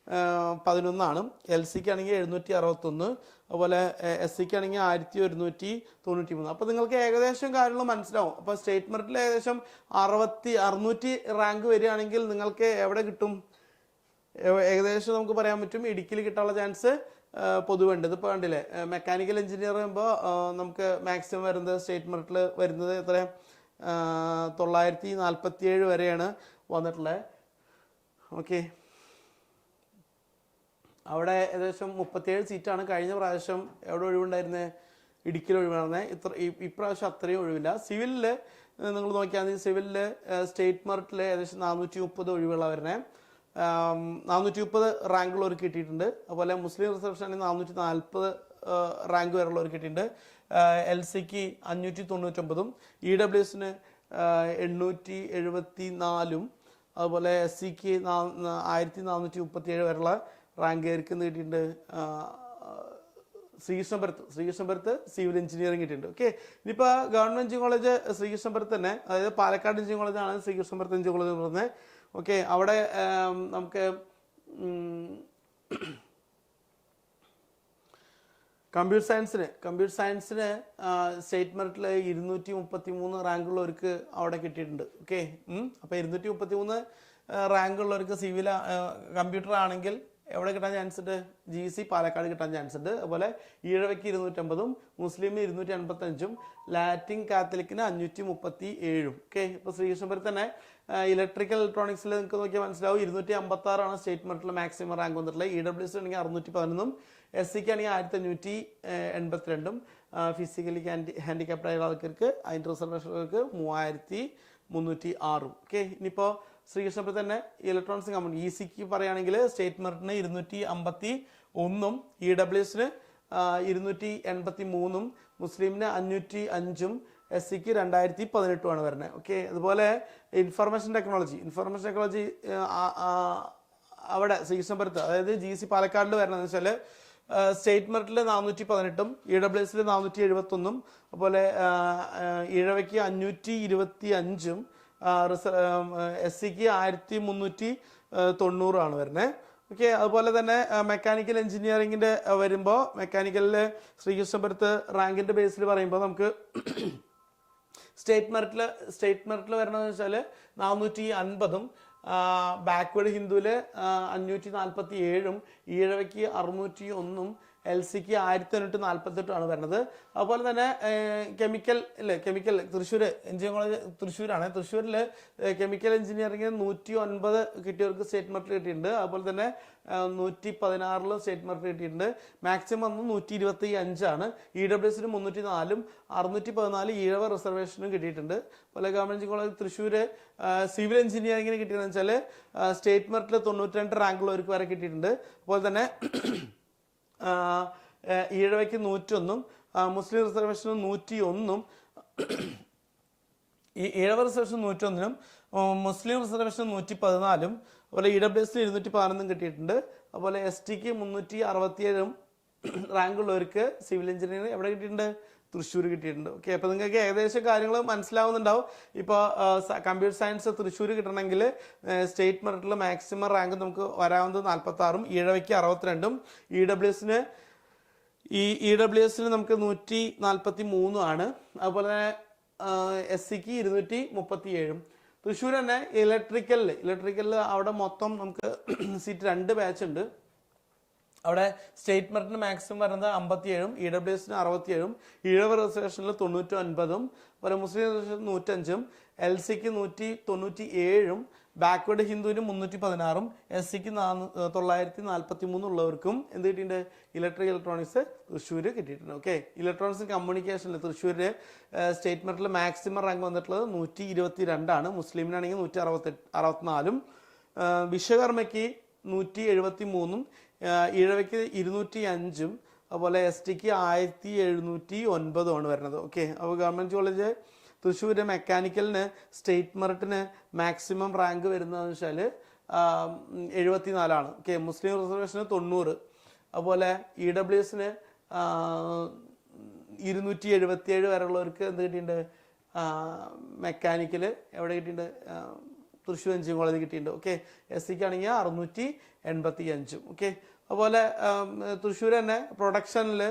711, LCക്ക് ആണെങ്കിൽ 761, അതുപോലെ SCക്ക് ആണെങ്കിൽ 1193. അപ്പോൾ നിങ്ങൾക്ക് ഏകദേശം കാര്യങ്ങൾ മനസ്സിലാവും. അപ്പോൾ സ്റ്റേറ്റ് മെറിറ്റിൽ ഏകദേശം 600 റാങ്ക് വരികയാണെങ്കിൽ നിങ്ങൾക്ക് എവിടെ കിട്ടും? ഏകദേശം നമുക്ക് പറയാൻ പറ്റും ഇടുക്കിയിൽ കിട്ടാനുള്ള ചാൻസ് പൊതുവുണ്ട്. ഇതിപ്പോൾ കണ്ടില്ലേ, മെക്കാനിക്കൽ എഞ്ചിനീയർ ചെയ്യുമ്പോൾ നമുക്ക് മാക്സിമം വരുന്നത് സ്റ്റേറ്റ് മെറിറ്റിൽ വരുന്നത് എത്ര? 947 വരെയാണ് വന്നിട്ടുള്ളത്. ഓക്കെ, അവിടെ ഏകദേശം 37 സീറ്റാണ്. കഴിഞ്ഞ പ്രാവശ്യം എവിടെ ഒഴിവുണ്ടായിരുന്നത്? ഇടുക്കിയിൽ ഒഴിവുണ്ടായിരുന്നത്. ഇപ്രാവശ്യം അത്രയും ഒഴിവില്ല. സിവിലിൽ നിങ്ങൾ നോക്കിയാൽ മതി. സിവിലിൽ സ്റ്റേറ്റ് മെറിറ്റിൽ ഏകദേശം 430 ഒഴിവുള്ള വരുന്നത്. 430 റാങ്കുള്ളവർക്ക് കിട്ടിയിട്ടുണ്ട്. അതുപോലെ മുസ്ലിം റിസർവേഷനിൽ 440 റാങ്ക് വരെയുള്ളവർക്ക് കിട്ടിയിട്ടുണ്ട്. LCക്ക് 599, EWSന് 874, അതുപോലെ SCക്ക് 1437 വരെയുള്ള റാങ്കുകാർക്ക് കിട്ടിയിട്ടുണ്ട്. ശ്രീകൃഷ്ണപുരത്ത് സിവിൽ എഞ്ചിനീയറിംഗ് കിട്ടിയിട്ടുണ്ട്. ഓക്കെ, ഇനിയിപ്പോൾ ഗവൺമെന്റ് എഞ്ചിനീയറിംഗ് കോളേജ് ശ്രീകൃഷ്ണപുരത്ത് തന്നെ, അതായത് പാലക്കാട് എഞ്ചിനീയറിംഗ് കോളേജാണ് ശ്രീകൃഷ്ണപുരത്ത് എഞ്ചിനീയറിംഗ് കോളേജ് എന്ന് പറയുന്നത്. ഓക്കെ, അവിടെ നമുക്ക് കമ്പ്യൂട്ടർ സയൻസിന് സ്റ്റേറ്റ് മെറിറ്റിൽ 233 റാങ്കുള്ളവർക്ക് അവിടെ കിട്ടിയിട്ടുണ്ട്. ഓക്കെ, അപ്പോൾ 233 റാങ്കുള്ളവർക്ക് സിവിൽ കമ്പ്യൂട്ടർ ആണെങ്കിൽ എവിടെ കിട്ടാൻ ചാൻസ് ഉണ്ട്? GC പാലക്കാട് കിട്ടാൻ ചാൻസ് ഉണ്ട്. അതുപോലെ ഈഴവയ്ക്ക് 250, മുസ്ലിമിന് 285, ലാറ്റിൻ കാത്തലിക്കിന് 537. ഓക്കെ, ഇപ്പോൾ ശ്രീകൃഷ്ണപുരത്ത് തന്നെ ഇലക്ട്രിക്കൽ ഇലക്ട്രോണിക്സിൽ നിങ്ങൾക്ക് നോക്കിയാൽ മനസ്സിലാവും 256 സ്റ്റേറ്റ് മെറിറ്റിൽ മാക്സിമം റാങ്ക് വന്നിട്ടുള്ളത്. EWS ആണെങ്കിൽ 611, SCക്ക് ആണെങ്കിൽ 1582, ഫിസിക്കലി ഹാൻഡിക്യാപ്ഡ് ആയ ആൾക്കാർക്ക് അതിൻ്റെ റിസർവേഷനുകൾക്ക് 3306. ഓക്കെ, ഇനിയിപ്പോൾ ശ്രീകൃഷ്ണപുരത്ത് തന്നെ ഇലക്ട്രോണിക്സ് കമ്പനി ECക്ക് പറയുകയാണെങ്കിൽ സ്റ്റേറ്റ് മെറിറ്റിന് 251, EWSന് 283, മുസ്ലിമിന് 505, SCക്ക് 2018 വരുന്നത്. ഓക്കെ, അതുപോലെ ഇൻഫർമേഷൻ ടെക്നോളജി അവിടെ ശ്രീകൃഷ്ണപുരത്ത്, അതായത് GC പാലക്കാടിൽ വരണമെന്ന് വെച്ചാൽ സ്റ്റേറ്റ് മെറിറ്റിൽ 418, EWSൽ 471, അതുപോലെ ഈഴവയ്ക്ക് 525, SCക്ക് 1390 വരുന്നത്. ഓക്കെ. അതുപോലെ തന്നെ മെക്കാനിക്കൽ എഞ്ചിനീയറിംഗിൻ്റെ വരുമ്പോൾ മെക്കാനിക്കലിൽ ശ്രീകൃഷ്ണപുരത്ത് റാങ്കിൻ്റെ ബേസിൽ പറയുമ്പോൾ നമുക്ക് സ്റ്റേറ്റ് മെറിറ്റിൽ വരണമെന്ന് വെച്ചാൽ 450, ബാക്ക്വേർഡ് ഹിന്ദുവിൽ 547, ഈഴവയ്ക്ക് 601, LCക്ക് 1548 വരുന്നത്. അതുപോലെ തന്നെ കെമിക്കൽ തൃശ്ശൂർ എഞ്ചിനീയറിംഗ് കോളേജ് തൃശ്ശൂരാണ്. തൃശ്ശൂരിൽ കെമിക്കൽ എഞ്ചിനീയറിംഗ് 109 കിട്ടിയവർക്ക് സ്റ്റേറ്റ് മെറിറ്റ് കിട്ടിയിട്ടുണ്ട്. അതുപോലെ തന്നെ 116 സ്റ്റേറ്റ് മെറിറ്റ് കിട്ടിയിട്ടുണ്ട്. മാക്സിമം 125. EWSന് 304, 614 ഈഴവ റിസർവേഷനും കിട്ടിയിട്ടുണ്ട്. അതുപോലെ ഗവൺമെന്റ് കോളേജ് തൃശ്ശൂർ സിവിൽ എഞ്ചിനീയറിംഗിന് കിട്ടിയെന്ന് വെച്ചാൽ സ്റ്റേറ്റ് മെറിറ്റിൽ 92 റാങ്കുള്ളവർക്ക് വരെ കിട്ടിയിട്ടുണ്ട്. അതുപോലെ തന്നെ ഈഴവയ്ക്ക് 101, മുസ്ലിം റിസർവേഷന് 101, ഈഴവ റിസർവേഷൻ 101, മുസ്ലിം റിസർവേഷൻ 114, അതുപോലെ EWSന് 211 കിട്ടിയിട്ടുണ്ട്. അതുപോലെ STക്ക് 367 റാങ്കുള്ളവർക്ക് സിവിൽ എഞ്ചിനീയറിംഗ് എവിടെ കിട്ടിയിട്ടുണ്ട്? തൃശ്ശൂർ കിട്ടിയിട്ടുണ്ട്. ഓക്കെ. അപ്പോൾ നിങ്ങൾക്ക് ഏകദേശം കാര്യങ്ങൾ മനസ്സിലാവുന്നുണ്ടാവും. ഇപ്പോൾ കമ്പ്യൂട്ടർ സയൻസ് തൃശ്ശൂർ കിട്ടണമെങ്കിൽ സ്റ്റേറ്റ് മെറിറ്റിൽ മാക്സിമം റാങ്ക് നമുക്ക് വരാവുന്നത് 46, ഈഴവയ്ക്ക് 62, EWSന് നമുക്ക് 143 ആണ്. അതുപോലെ തന്നെ SCക്ക് 237. തൃശ്ശൂർ തന്നെ ഇലക്ട്രിക്കലിൽ അവിടെ മൊത്തം നമുക്ക് സീറ്റ് 2 ബാച്ച് ഉണ്ട്. അവിടെ സ്റ്റേറ്റ് മെറിറ്റിന് മാക്സിമം വരുന്നത് 57, EWSന് 67, ഈഴവ റിസർവേഷനിൽ 99, അതുപോലെ മുസ്ലിം റിസർവേഷൻ 105, LCക്ക് 197, ബാക്ക്വേർഡ് ഹിന്ദുവിന് 316, SCക്ക് 943 ഉള്ളവർക്കും എന്ത് കിട്ടിയിട്ടുണ്ട്? ഇലക്ട്രോണിക്സ് തൃശ്ശൂർ കിട്ടിയിട്ടുണ്ട്. ഓക്കെ. ഇലക്ട്രോണിക്സ് കമ്മ്യൂണിക്കേഷനിൽ തൃശ്ശൂരിൽ സ്റ്റേറ്റ് മെറിറ്റിൽ മാക്സിമം റാങ്ക് വന്നിട്ടുള്ളത് 122, മുസ്ലിമിനാണെങ്കിൽ 164, വിശ്വകർമ്മയ്ക്ക് 173, ഈഴവയ്ക്ക് 205, അതുപോലെ STക്ക് 1709 വരുന്നത്. ഓക്കെ. അപ്പോൾ ഗവൺമെന്റ് കോളേജ് തൃശ്ശൂർ മെക്കാനിക്കലിന് സ്റ്റേറ്റ് മെറിറ്റിന് മാക്സിമം റാങ്ക് വരുന്നതെന്ന് വെച്ചാൽ 74. ഓക്കെ. മുസ്ലിം റിസർവേഷന് 90, അതുപോലെ EWSന് 277 വരെയുള്ളവർക്ക് എന്ത് കിട്ടിയിട്ടുണ്ട്? മെക്കാനിക്കൽ എവിടെ കിട്ടിയിട്ടുണ്ട്? തൃശ്ശൂർ എഞ്ചിനീയറിംഗ് കോളേജ് കിട്ടിയിട്ടുണ്ട്. ഓക്കെ. SCക്ക് ആണെങ്കിൽ 685. ഓക്കെ. അതുപോലെ തൃശ്ശൂർ തന്നെ പ്രൊഡക്ഷനിൽ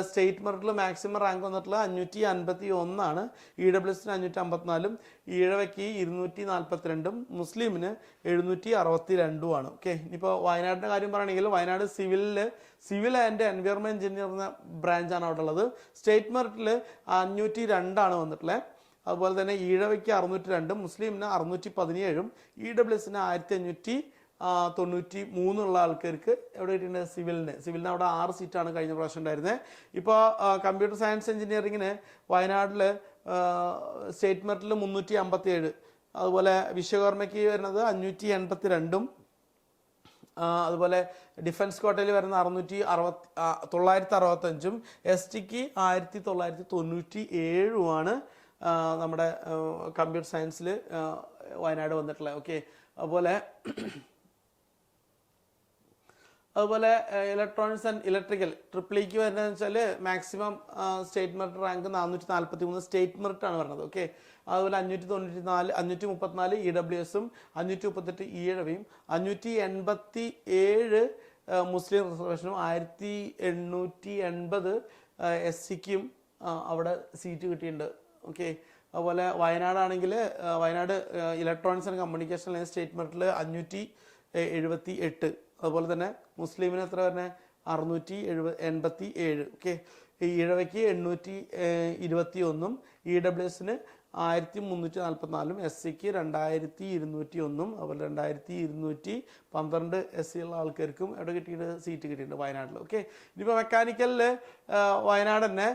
സ്റ്റേറ്റ് മെറിറ്റിൽ മാക്സിമം റാങ്ക് വന്നിട്ടുള്ള 551, EWSന് 554, ഈഴവയ്ക്ക് 242, മുസ്ലിമിന് 762 ആണ്. ഓക്കെ. ഇനിയിപ്പോൾ വയനാടിൻ്റെ കാര്യം പറയുകയാണെങ്കിൽ Wayanad civil and environment engineering ബ്രാഞ്ചാണ് അവിടെ ഉള്ളത്. സ്റ്റേറ്റ് മെറിറ്റിൽ 502 വന്നിട്ടുള്ളത്. അതുപോലെ തന്നെ ഈഴവയ്ക്ക് 602, മുസ്ലിമിന് 617, EWSന് 1593 ഉള്ള ആൾക്കാർക്ക് എവിടെ കിട്ടിയിട്ടുണ്ട്? സിവിലിന് അവിടെ 6 സീറ്റാണ് കഴിഞ്ഞ പ്രാവശ്യം ഉണ്ടായിരുന്നത്. ഇപ്പോൾ കമ്പ്യൂട്ടർ സയൻസ് എഞ്ചിനീയറിംഗിന് വയനാട്ടിൽ സ്റ്റേറ്റ് മെറിറ്റിൽ 357, അതുപോലെ വിശ്വകർമ്മയ്ക്ക് വരുന്നത് 582, അതുപോലെ ഡിഫൻസ് കോട്ടയിൽ വരുന്ന 965, STക്ക് 1997 നമ്മുടെ കമ്പ്യൂട്ടർ സയൻസിൽ വയനാട് വന്നിട്ടുള്ളത്. ഓക്കെ. അതുപോലെ ഇലക്ട്രോണിക്സ് ആൻഡ് ഇലക്ട്രിക്കൽ ട്രിപ്പിളിക്ക് വരുന്നതെന്ന് വെച്ചാൽ maximum state merit rank 443 state merit ആണ് വരുന്നത്. ഓക്കെ. അതുപോലെ 534 EWSും 538 ഈഴവയും 587 മുസ്ലിം റിസർവേഷനും 1880 SCക്കും അവിടെ സീറ്റ് കിട്ടിയിട്ടുണ്ട്. ഓക്കെ. അതുപോലെ വയനാടാണെങ്കിൽ Wayanad electronics and communication state മെറിറ്റിൽ 578. അതുപോലെ തന്നെ മുസ്ലിമിന് എത്ര വരുന്നത്? 687. ഓക്കെ. ഈഴവയ്ക്ക് 821, EWSന് 1344, SCക്ക് 2201, അതുപോലെ 2212 SC ഉള്ള ആൾക്കാർക്കും എവിടെ കിട്ടിയിട്ട് സീറ്റ് കിട്ടിയിട്ടുണ്ട് വയനാട്ടിൽ. ഓക്കെ. ഇനിയിപ്പോൾ മെക്കാനിക്കലിൽ വയനാട് തന്നെ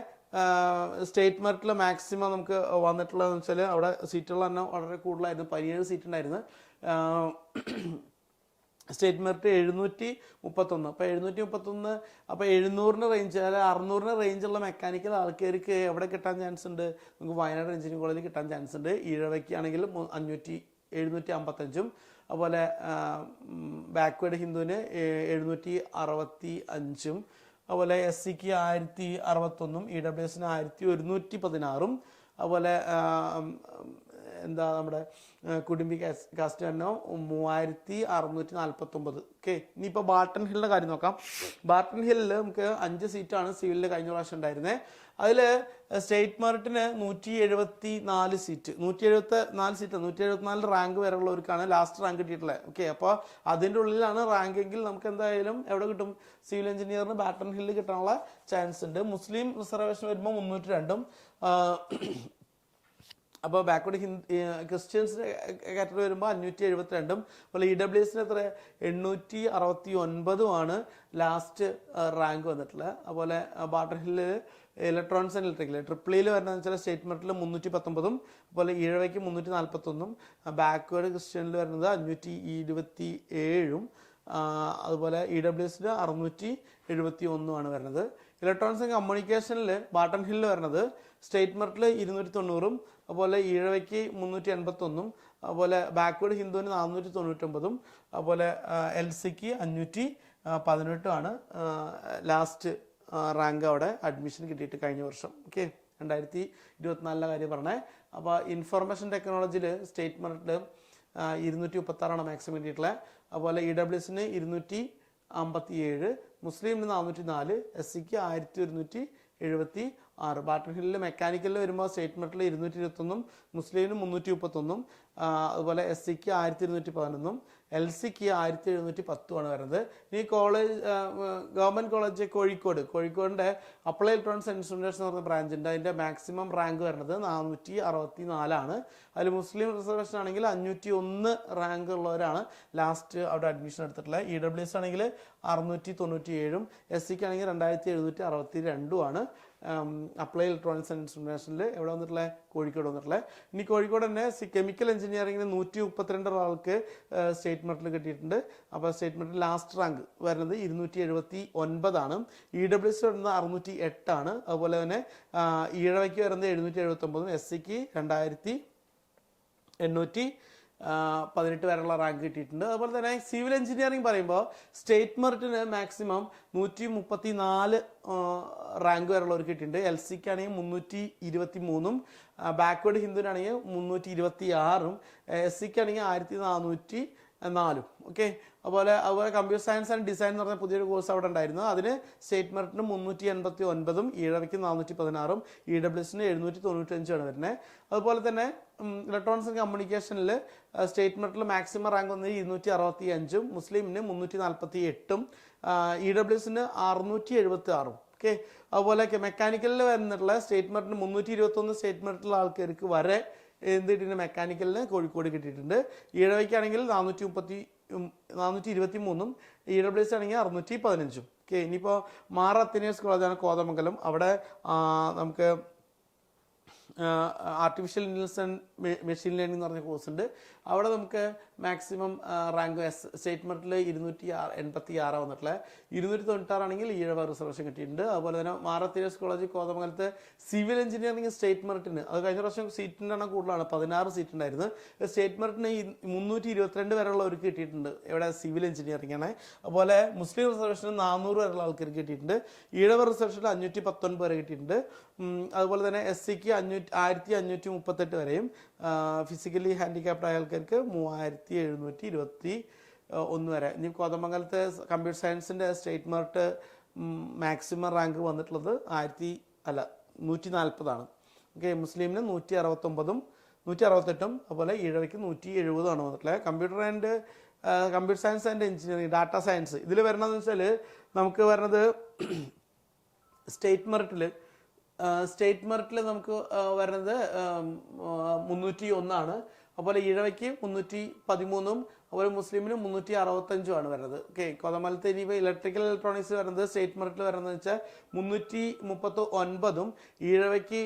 സ്റ്റേറ്റ് മെറിറ്റിൽ മാക്സിമം നമുക്ക് വന്നിട്ടുള്ളതെന്ന് വെച്ചാൽ അവിടെ സീറ്റുകൾ തന്നെ വളരെ കൂടുതലായിരുന്നു. 17 സീറ്റ് ഉണ്ടായിരുന്നു. State merit 731. അപ്പോൾ 731, അപ്പോൾ 700 റേഞ്ച് അല്ല 600 റേഞ്ചുള്ള മെക്കാനിക്കൽ ആൾക്കാർക്ക് എവിടെ കിട്ടാൻ ചാൻസ് ഉണ്ട്? നമുക്ക് വയനാട് എഞ്ചിനീയറിംഗ് കോളേജിൽ കിട്ടാൻ ചാൻസ് ഉണ്ട്. ഈഴവയ്ക്കാണെങ്കിൽ 755, അതുപോലെ ബാക്ക്വേർഡ് ഹിന്ദുവിന് 765, അതുപോലെ SCക്ക് 1061, EWSന് 1116, അതുപോലെ എന്താ നമ്മുടെ കുടുംബി കാസ്റ്റ് തന്നെ 3649. ഓക്കെ, ഇനിയിപ്പോൾ ബാർട്ടൺ ഹില്ലിൻ്റെ കാര്യം നോക്കാം. ബാർട്ടൺ ഹില്ലിൽ നമുക്ക് 5 സീറ്റാണ് സിവിലിൽ കഴിഞ്ഞ പ്രാവശ്യം ഉണ്ടായിരുന്നത്. അതിൽ സ്റ്റേറ്റ് മെറിറ്റിന് 174 സീറ്റ്, 174 റാങ്ക് വരെ ഉള്ളവർക്കാണ് ലാസ്റ്റ് റാങ്ക് കിട്ടിയിട്ടുള്ളത്. ഓക്കെ, അപ്പോൾ അതിൻ്റെ ഉള്ളിലാണ് റാങ്ക് എങ്കിൽ നമുക്ക് എന്തായാലും എവിടെ കിട്ടും? സിവിൽ എഞ്ചിനീയറിന് ബാർട്ടൺ ഹില്ലിൽ കിട്ടാനുള്ള ചാൻസ് ഉണ്ട്. മുസ്ലിം റിസർവേഷൻ വരുമ്പോൾ 302. അപ്പോൾ ബാക്ക്വേർഡ് ക്രിസ്ത്യൻസ് കാറ്റഗറി വരുമ്പോൾ 572. അതുപോലെ EWSന് എത്ര 869 ലാസ്റ്റ് റാങ്ക് വന്നിട്ടുള്ളത്. അതുപോലെ Barton Hill electronics and electrical ട്രിപ്പിളിയിൽ വരുന്നതെന്ന് വെച്ചാൽ സ്റ്റേറ്റ് മെറിറ്റിൽ 319, അതുപോലെ ഈഴവയ്ക്ക് 341, ബാക്ക്വേർഡ് ക്രിസ്ത്യനിൽ വരുന്നത് 527, അതുപോലെ EWSന് 671 വരുന്നത്. ഇലക്ട്രോണിക്സ് ആൻഡ് കമ്മ്യൂണിക്കേഷനിൽ ബാർട്ടൺ ഹില്ലിൽ വരുന്നത് സ്റ്റേറ്റ് മെറിറ്റിൽ 290, അതുപോലെ ഈഴവയ്ക്ക് 381, അതുപോലെ ബാക്ക്വേർഡ് ഹിന്ദുവിന് 499, അതുപോലെ LCക്ക് 518 ലാസ്റ്റ് റാങ്ക് അവിടെ അഡ്മിഷൻ കിട്ടിയിട്ട് കഴിഞ്ഞ വർഷം. ഓക്കെ, 2024 കാര്യം പറഞ്ഞേ. അപ്പോൾ ഇൻഫർമേഷൻ ടെക്നോളജിയിൽ സ്റ്റേറ്റ് മെറിറ്റിൽ 236 മാക്സിമം കിട്ടിയിട്ടുള്ളത്. അതുപോലെ EWSന് 257, മുസ്ലിമിന് 404, SCക്ക് 1176. ബാർട്ടൺ ഹില്ലിൽ മെക്കാനിക്കലിൽ വരുമ്പോൾ സ്റ്റേറ്റ് മെറിറ്റിൽ 221, മുസ്ലിമിന് 331, അതുപോലെ SCക്ക് 1211, LCക്ക് 1710 വരുന്നത്. ഇനി കോളേജ് ഗവൺമെൻറ് കോളേജ് കോഴിക്കോടിൻ്റെ അപ്ലൈ ഇലക്ട്രോണിക്സ് ആൻഡ് ഇൻസ്ട്രുമെന്റേഷൻ എന്ന് പറഞ്ഞ ബ്രാഞ്ചിൻ്റെ അതിൻ്റെ മാക്സിമം റാങ്ക് വരുന്നത് 464. അതിൽ മുസ്ലിം റിസർവേഷൻ ആണെങ്കിൽ 501 റാങ്ക് ഉള്ളവരാണ് ലാസ്റ്റ് അവിടെ അഡ്മിഷൻ എടുത്തിട്ടുള്ളത്. EWS ആണെങ്കിൽ 697, SCക്ക് ആണെങ്കിൽ 2762. അപ്ലൈ ഇലക്ട്രോണിക്സ് ആൻഡ് ഇൻസ്ട്രുമെന്റേഷനിൽ എവിടെ വന്നിട്ടുള്ളത്? കോഴിക്കോട് വന്നിട്ടുള്ളത്. ഇനി കോഴിക്കോട് തന്നെ കെമിക്കൽ എഞ്ചിനീയറിംഗിന് 132 ആൾക്ക് സ്റ്റേറ്റ് മെറിറ്റിൽ കിട്ടിയിട്ടുണ്ട്. അപ്പോൾ സ്റ്റേറ്റ് മെറിറ്റിൽ ലാസ്റ്റ് റാങ്ക് വരുന്നത് 279. EWS വരുന്നത് 608. അതുപോലെ തന്നെ ഈഴവയ്ക്ക് വരുന്നത് 779, SCക്ക് 2818 വരെയുള്ള റാങ്ക് കിട്ടിയിട്ടുണ്ട്. അതുപോലെ തന്നെ സിവിൽ എഞ്ചിനീയറിംഗ് പറയുമ്പോൾ സ്റ്റേറ്റ് മെറിറ്റിന് മാക്സിമം 134 റാങ്ക് വരെയുള്ളവർക്ക് കിട്ടിയിട്ടുണ്ട്. LCക്ക് ആണെങ്കിൽ 323, ബാക്ക്വേർഡ് ഹിന്ദുവിനാണെങ്കിൽ 326, SCക്ക് ആണെങ്കിൽ 1404. ഓക്കെ, അതുപോലെ കമ്പ്യൂട്ടർ സയൻസ് ആൻഡ് ഡിസൈൻ എന്ന് പറഞ്ഞ പുതിയൊരു കോഴ്സ് അവിടെ ഉണ്ടായിരുന്നു. അതിന് സ്റ്റേറ്റ് മെറിറ്റിന് 389, ഈഴവയ്ക്ക് 416, EWSന് 795 വരുന്നത്. അതുപോലെ തന്നെ ഇലക്ട്രോണിക്സ് ആൻഡ് കമ്മ്യൂണിക്കേഷനിൽ സ്റ്റേറ്റ് മെറിറ്റിൽ മാക്സിമം റാങ്ക് വന്നത് 265, മുസ്ലിമിന് 348, EWSന് 676. ഓക്കെ, അതുപോലെ മെക്കാനിക്കലിൽ വരുന്നിട്ടുള്ള സ്റ്റേറ്റ് മെറിറ്റിന് 321 സ്റ്റേറ്റ് മെറിറ്റിലുള്ള ആൾക്കാർക്ക് വരെ എന്ത് കിട്ടിയിട്ടുണ്ട്? മെക്കാനിക്കലിന് കോഴിക്കോട് കിട്ടിയിട്ടുണ്ട്. ഈഴവയ്ക്കാണെങ്കിൽ 423, EWS ആണെങ്കിൽ 615. ഓക്കെ, ഇനിയിപ്പോൾ മാർ അത്തനേഴ്സ് കോളേജാണ് കോതമംഗലം. അവിടെ നമുക്ക് artificial intelligence and machine learning എന്ന് പറഞ്ഞ കോഴ്സ് ഉണ്ട്. അവിടെ നമുക്ക് മാക്സിമം റാങ്ക് സ്റ്റേറ്റ് മെറിറ്റിൽ 286 വന്നിട്ടുള്ളത്. 296 ആണെങ്കിൽ ഈഴവ റിസർവേഷൻ കിട്ടിയിട്ടുണ്ട്. അതുപോലെ തന്നെ മാർ അത്തനേഴ്സ് കോളേജ് കോതമംഗലത്ത് സിവിൽ എഞ്ചിനീയറിംഗ് സ്റ്റേറ്റ് മെറിറ്റിന് അത് കഴിഞ്ഞ പ്രാവശ്യം സീറ്റിൻ്റെ എണ്ണം കൂടുതലാണ്, 16 സീറ്റ് ഉണ്ടായിരുന്നു. സ്റ്റേറ്റ് മെറിറ്റിന് 322 വരെയുള്ളവർക്ക് കിട്ടിയിട്ടുണ്ട്. ഇവിടെ സിവിൽ എഞ്ചിനീയറിംഗ് ആണ്. അതുപോലെ മുസ്ലിം റിസർവേഷന് 400 വരെയുള്ള ആൾക്കാർക്ക് കിട്ടിയിട്ടുണ്ട്. ഈഴവ റിസർവേഷന് 519 വരെ കിട്ടിയിട്ടുണ്ട്. അതുപോലെ തന്നെ SCക്ക് 1538 വരെയും, ഫിസിക്കലി ഹാൻഡിക്യാപ്ഡ് ആയ ആൾക്കാർക്ക് 3721 വരെ. ഇനി കോതമംഗലത്തെ കമ്പ്യൂട്ടർ സയൻസിൻ്റെ സ്റ്റേറ്റ് മെറിറ്റ് മാക്സിമം റാങ്ക് വന്നിട്ടുള്ളത് 140. ഓക്കെ, മുസ്ലിമിന് 169, 168, അതുപോലെ ഈഴവയ്ക്ക് 170 വന്നിട്ടുള്ളത്. Computer science and engineering, data science ഇതിൽ വരണമെന്ന് വെച്ചാൽ നമുക്ക് വരുന്നത് സ്റ്റേറ്റ് മെറിറ്റിൽ നമുക്ക് വരുന്നത് 301, അതുപോലെ ഈഴവയ്ക്ക് 313, അതുപോലെ മുസ്ലിമിന് 365 വരുന്നത്. ഓക്കെ, കോതമംഗലത്ത് ഇനിയിപ്പോൾ ഇലക്ട്രിക്കൽ ഇലക്ട്രോണിക്സ് വരുന്നത് സ്റ്റേറ്റ് മെറിറ്റിൽ വരുന്നത് വെച്ചാൽ 339, ഈഴവയ്ക്ക്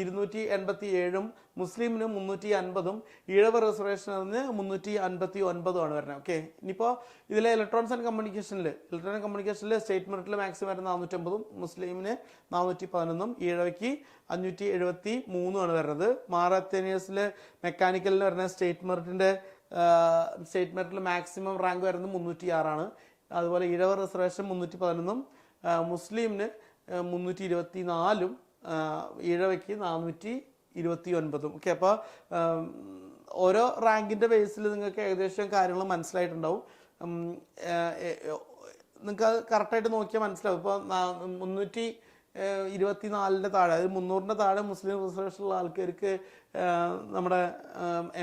287, മുസ്ലിമിന് 350, ഈഴവ റിസർവേഷൻ 359 വരുന്നത്. ഓക്കെ, ഇനിയിപ്പോൾ ഇതിലെ ഇലക്ട്രോണിക്സ് ആൻഡ് കമ്മ്യൂണിക്കേഷനിൽ സ്റ്റേറ്റ് മെറിറ്റിൽ മാക്സിമം വരുന്നത് 450, മുസ്ലിമിന് 411, ഈഴവയ്ക്ക് 573 വരുന്നത്. മാർ അത്തനേഴ്സിൽ മെക്കാനിക്കലിൽ വരുന്ന സ്റ്റേറ്റ് മെറിറ്റിൽ മാക്സിമം റാങ്ക് വരുന്നത് 306. അതുപോലെ ഈഴവ റിസർവേഷൻ 311, മുസ്ലിമിന് 324, ഈഴവയ്ക്ക് 29. ഓക്കെ, അപ്പോൾ ഓരോ റാങ്കിൻ്റെ ബേസിൽ നിങ്ങൾക്ക് ഏകദേശം കാര്യങ്ങൾ മനസ്സിലായിട്ടുണ്ടാവും. നിങ്ങൾക്ക് അത് കറക്റ്റായിട്ട് നോക്കിയാൽ മനസ്സിലാവും. ഇപ്പോൾ 324 താഴെ, അതായത് 300 താഴെ മുസ്ലിം റിസർവേഷനുള്ള ആൾക്കാർക്ക് നമ്മുടെ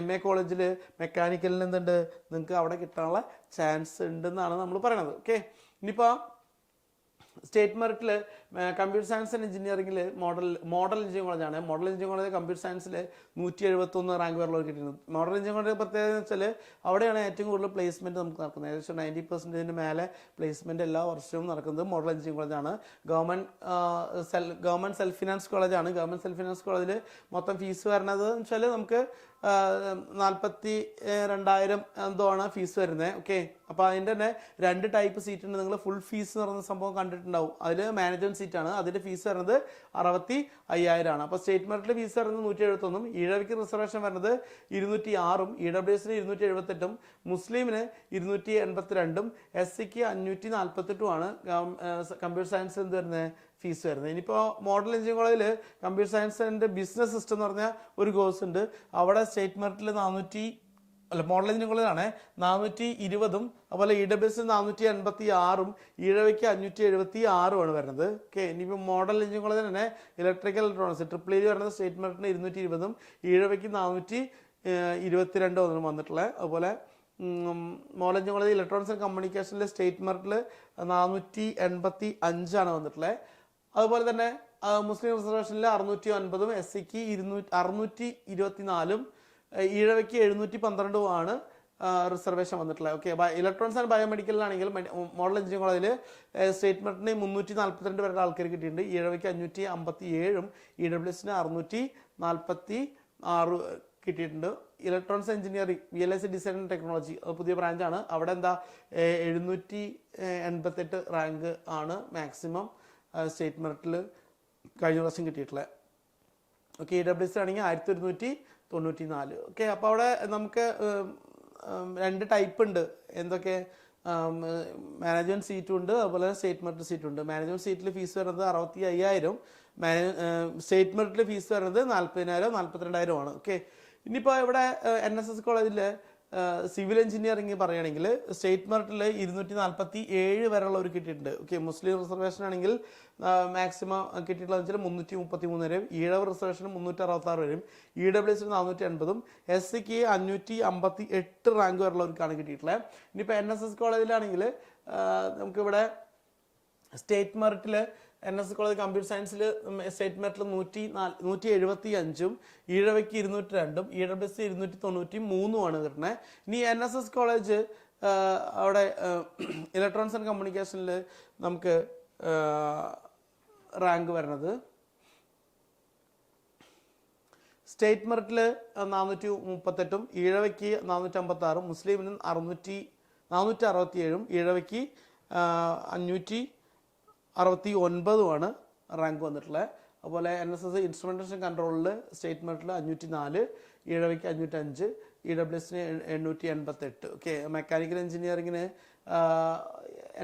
MA കോളേജിൽ മെക്കാനിക്കലിന് എന്തുണ്ട്, നിങ്ങൾക്ക് അവിടെ കിട്ടാനുള്ള ചാൻസ് ഉണ്ടെന്നാണ് നമ്മൾ പറയണത്. ഓക്കെ, ഇനിയിപ്പോൾ സ്റ്റേറ്റ് മെറിറ്റിൽ കമ്പ്യൂട്ടർ സയൻസ് ആൻഡ് എഞ്ചിനീയറിംഗിൽ മോഡൽ എഞ്ചിനീയറിംഗ് കോളേജാണ്. മോഡൽ എഞ്ചിനീയറിംഗ് കോളേജ് കമ്പ്യൂട്ടർ സയൻസിൽ 171 റാങ്ക് വരെയുള്ളവർ കിട്ടിയിരുന്നു. മോഡൽ എഞ്ചിനീയറിംഗ് കോളേജ് പ്രത്യേകത എന്ന് വെച്ചാൽ അവിടെയാണ് ഏറ്റവും കൂടുതൽ പ്ലേസ്മെൻറ്റ് നമുക്ക് നടക്കുന്നത്. ഏകദേശം 90% മേലെ പ്ലേസ്മെൻറ്റ് എല്ലാ വർഷവും നടക്കുന്നത് മോഡൽ എഞ്ചിനീയറിംഗ് കോളേജാണ്. ഗവൺമെൻറ് സെൽഫ് ഫിനാൻസ് കോളേജാണ്. ഗവൺമെൻറ് സെൽഫ് ഫിനാൻസ് കോളേജിൽ മൊത്തം ഫീസ് വരുന്നത് എന്ന് വെച്ചാൽ നമുക്ക് 42,000 എന്തോ ആണ് ഫീസ് വരുന്നത്. ഓക്കെ, അപ്പോൾ അതിൻ്റെ തന്നെ 2 ടൈപ്പ് സീറ്റ് ഉണ്ട്. നിങ്ങൾ ഫുൾ ഫീസ് എന്ന് പറയുന്ന സംഭവം കണ്ടിട്ടുണ്ടാവും. അതിൽ മാനേജ്മെൻറ്റ് സീറ്റാണ്. അതിൻ്റെ ഫീസ് വരുന്നത് 65,000 ആണ്. അപ്പോൾ സ്റ്റേറ്റ് മെറിറ്റിൽ ഫീസ് വരുന്നത് 171, ഈഴവയ്ക്ക് റിസർവേഷൻ വരുന്നത് 206, EWSന് 278, മുസ്ലിമിന് 282, SCക്ക് 548 ആണ് കമ്പ്യൂട്ടർ സയൻസ് എന്ത് വരുന്നത് ഫീസ് വരുന്നത്. ഇനിയിപ്പോൾ മോഡൽ എഞ്ചിനീയറിംഗ് കോളേജിൽ computer science and business system എന്ന് പറഞ്ഞ ഒരു കോഴ്സ് ഉണ്ട്. അവിടെ സ്റ്റേറ്റ് മെറിറ്റിൽ മോഡൽ എഞ്ചിനീയറിംഗ് കോളേജാണ് 420, അതുപോലെ EWS 486, ഈഴവയ്ക്ക് 576 ആണ് വരുന്നത്. ഓക്കെ, ഇനിയിപ്പോൾ മോഡൽ എഞ്ചിനീയറിംഗ് കോളേജിൽ തന്നെ ഇലക്ട്രിക്കൽ ഇലക്ട്രോണിക്സ് ട്രിപ്പിൾ വരുന്നത് സ്റ്റേറ്റ് മെറിറ്റിന് 220, ഈഴവയ്ക്ക് 422 വന്നിട്ടുള്ളത്. അതുപോലെ model engineering college electronics and കമ്മ്യൂണിക്കേഷനിൽ സ്റ്റേറ്റ് മെറിറ്റിൽ 485 വന്നിട്ടുള്ളത്. അതുപോലെ തന്നെ മുസ്ലിം റിസർവേഷനിൽ 609, SCക്ക് 624, ഈഴവയ്ക്ക് 712 ആണ് റിസർവേഷൻ വന്നിട്ടുള്ളത്. ഓക്കെ, ഇലക്ട്രോണിക്സ് ആൻഡ് ബയോമെഡിക്കലിലാണെങ്കിൽ മോഡൽ എഞ്ചിനീയറിംഗ് കോളേജിൽ സ്റ്റേറ്റ് മെറിറ്റിന് 342 വരെ ആൾക്കാർ കിട്ടിയിട്ടുണ്ട്. ഈഴവയ്ക്ക് 557, EWSന് 646 കിട്ടിയിട്ടുണ്ട്. Electronics engineering VLSI design and technology പുതിയ ബ്രാഞ്ചാണ്. അവിടെ എന്താ 788 റാങ്ക് ആണ് മാക്സിമം സ്റ്റേറ്റ് മെറിറ്റിൽ കഴിഞ്ഞ പ്രാവശ്യം കിട്ടിയിട്ടുള്ളത്. ഓക്കെ, EWS ആണെങ്കിൽ 1194. ഓക്കെ, അപ്പോൾ അവിടെ നമുക്ക് 2 ടൈപ്പ് ഉണ്ട്. എന്തൊക്കെ മാനേജ്മെൻറ്റ് സീറ്റും ഉണ്ട്, അതുപോലെ സ്റ്റേറ്റ് മെറിറ്റ് സീറ്റും ഉണ്ട്. മാനേജ്മെൻറ്റ് സീറ്റിൽ ഫീസ് വരുന്നത് 65,000, സ്റ്റേറ്റ് മെറിറ്റിൽ ഫീസ് വരുന്നത് 40,000, 42,000 ആണ്. ഓക്കെ, ഇനിയിപ്പോൾ ഇവിടെ NSS കോളേജിൽ സിവിൽ എഞ്ചിനീയറിംഗ് പറയുകയാണെങ്കിൽ സ്റ്റേറ്റ് മെറിറ്റിൽ 247 വരെയുള്ളവർ കിട്ടിയിട്ടുണ്ട്. ഓക്കെ, മുസ്ലിം റിസർവേഷൻ ആണെങ്കിൽ മാക്സിമം കിട്ടിയിട്ടുള്ളത് വെച്ചാൽ 333 വരും, ഈഴവ റിസർവേഷന് 366 വരും, EWSന് 480, SCക്ക് 558 റാങ്ക് വരെയുള്ളവർക്കാണ് കിട്ടിയിട്ടുള്ളത്. ഇനിയിപ്പോൾ NSS കോളേജിലാണെങ്കിൽ നമുക്കിവിടെ സ്റ്റേറ്റ് മെറിറ്റിൽ NSS കോളേജ് കമ്പ്യൂട്ടർ സയൻസിൽ സ്റ്റേറ്റ് മെറിറ്റിൽ 175, ഈഴവയ്ക്ക് 202, EWS 293 ആണ് കിട്ടുന്നത്. ഇനി NSS കോളേജ് അവിടെ ഇലക്ട്രോണിക്സ് ആൻഡ് കമ്മ്യൂണിക്കേഷനിൽ നമുക്ക് റാങ്ക് വരുന്നത് സ്റ്റേറ്റ് മെറിറ്റിൽ 438, ഈഴവയ്ക്ക് 456, മുസ്ലിമിന് 467, ഈഴവയ്ക്ക് 569 റാങ്ക് വന്നിട്ടുള്ളത്. അതുപോലെ NSS ഇൻസ്ട്രുമെൻറ്റേഷൻ കൺട്രോളിൽ സ്റ്റേറ്റ് മെറിറ്റിൽ 504, ഈഴവയ്ക്ക് 505, EWSന് 888. ഓക്കെ, മെക്കാനിക്കൽ എഞ്ചിനീയറിങ്ങിന്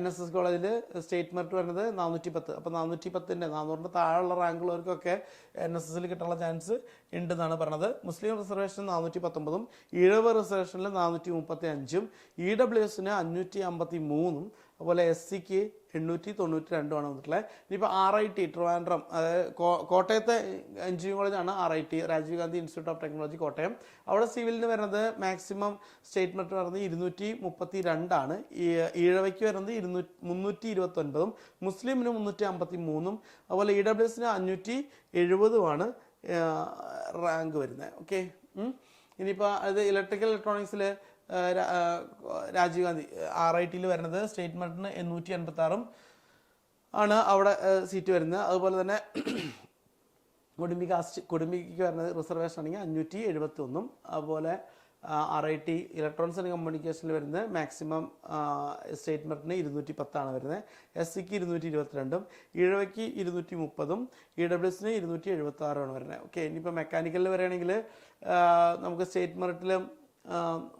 NSS കോളേജിൽ സ്റ്റേറ്റ് മെറിറ്റ് വരുന്നത് 410. അപ്പോൾ 410 താഴെയുള്ള റാങ്കുള്ളവർക്കൊക്കെ NSSൽ കിട്ടാനുള്ള ചാൻസ് ഉണ്ടെന്നാണ് പറഞ്ഞത്. മുസ്ലിം റിസർവേഷൻ 419, ഈഴവ റിസർവേഷനിൽ 435, EWSന് 553, അതുപോലെ SCക്ക് 892 ആണ് വന്നിട്ടുള്ളത്. ഇനിയിപ്പോൾ RIT ട്രിവാൻഡ്രം, അതായത് കോട്ടയത്തെ എഞ്ചിനീയറിംഗ് കോളേജാണ് RIT, Rajiv Gandhi institute of technology Kottayam. അവിടെ സിവിലിന് വരുന്നത് മാക്സിമം സ്റ്റേറ്റ് മെറിറ്റ് വരുന്നത് 232 ആണ്. ഈഴവയ്ക്ക് വരുന്നത് 329, മുസ്ലിമിന് 353, അതുപോലെ EWSന് 570 ആണ് റാങ്ക് വരുന്നത്. ഓക്കെ, ഇനിയിപ്പോൾ അത് ഇലക്ട്രിക്കൽ ഇലക്ട്രോണിക്സിൽ രാജീവ് ഗാന്ധി RITയിൽ വരുന്നത് സ്റ്റേറ്റ് മെറിറ്റിന് 886 ആണ് അവിടെ സീറ്റ് വരുന്നത്. അതുപോലെ തന്നെ കുടുംബിക്ക് വരുന്നത് റിസർവേഷൻ ആണെങ്കിൽ 571, അതുപോലെ RIT ഇലക്ട്രോണിക്സ് ആൻഡ് കമ്മ്യൂണിക്കേഷനിൽ വരുന്നത് മാക്സിമം സ്റ്റേറ്റ് മെറിറ്റിന് 210 ആണ് വരുന്നത്. SCക്ക് 222, ഈഴവയ്ക്ക് 230, EWSന് 276 ആണ് വരുന്നത്. ഓക്കെ, ഇനിയിപ്പോൾ മെക്കാനിക്കലിൽ വരികയാണെങ്കിൽ നമുക്ക് സ്റ്റേറ്റ് മെറിറ്റിൽ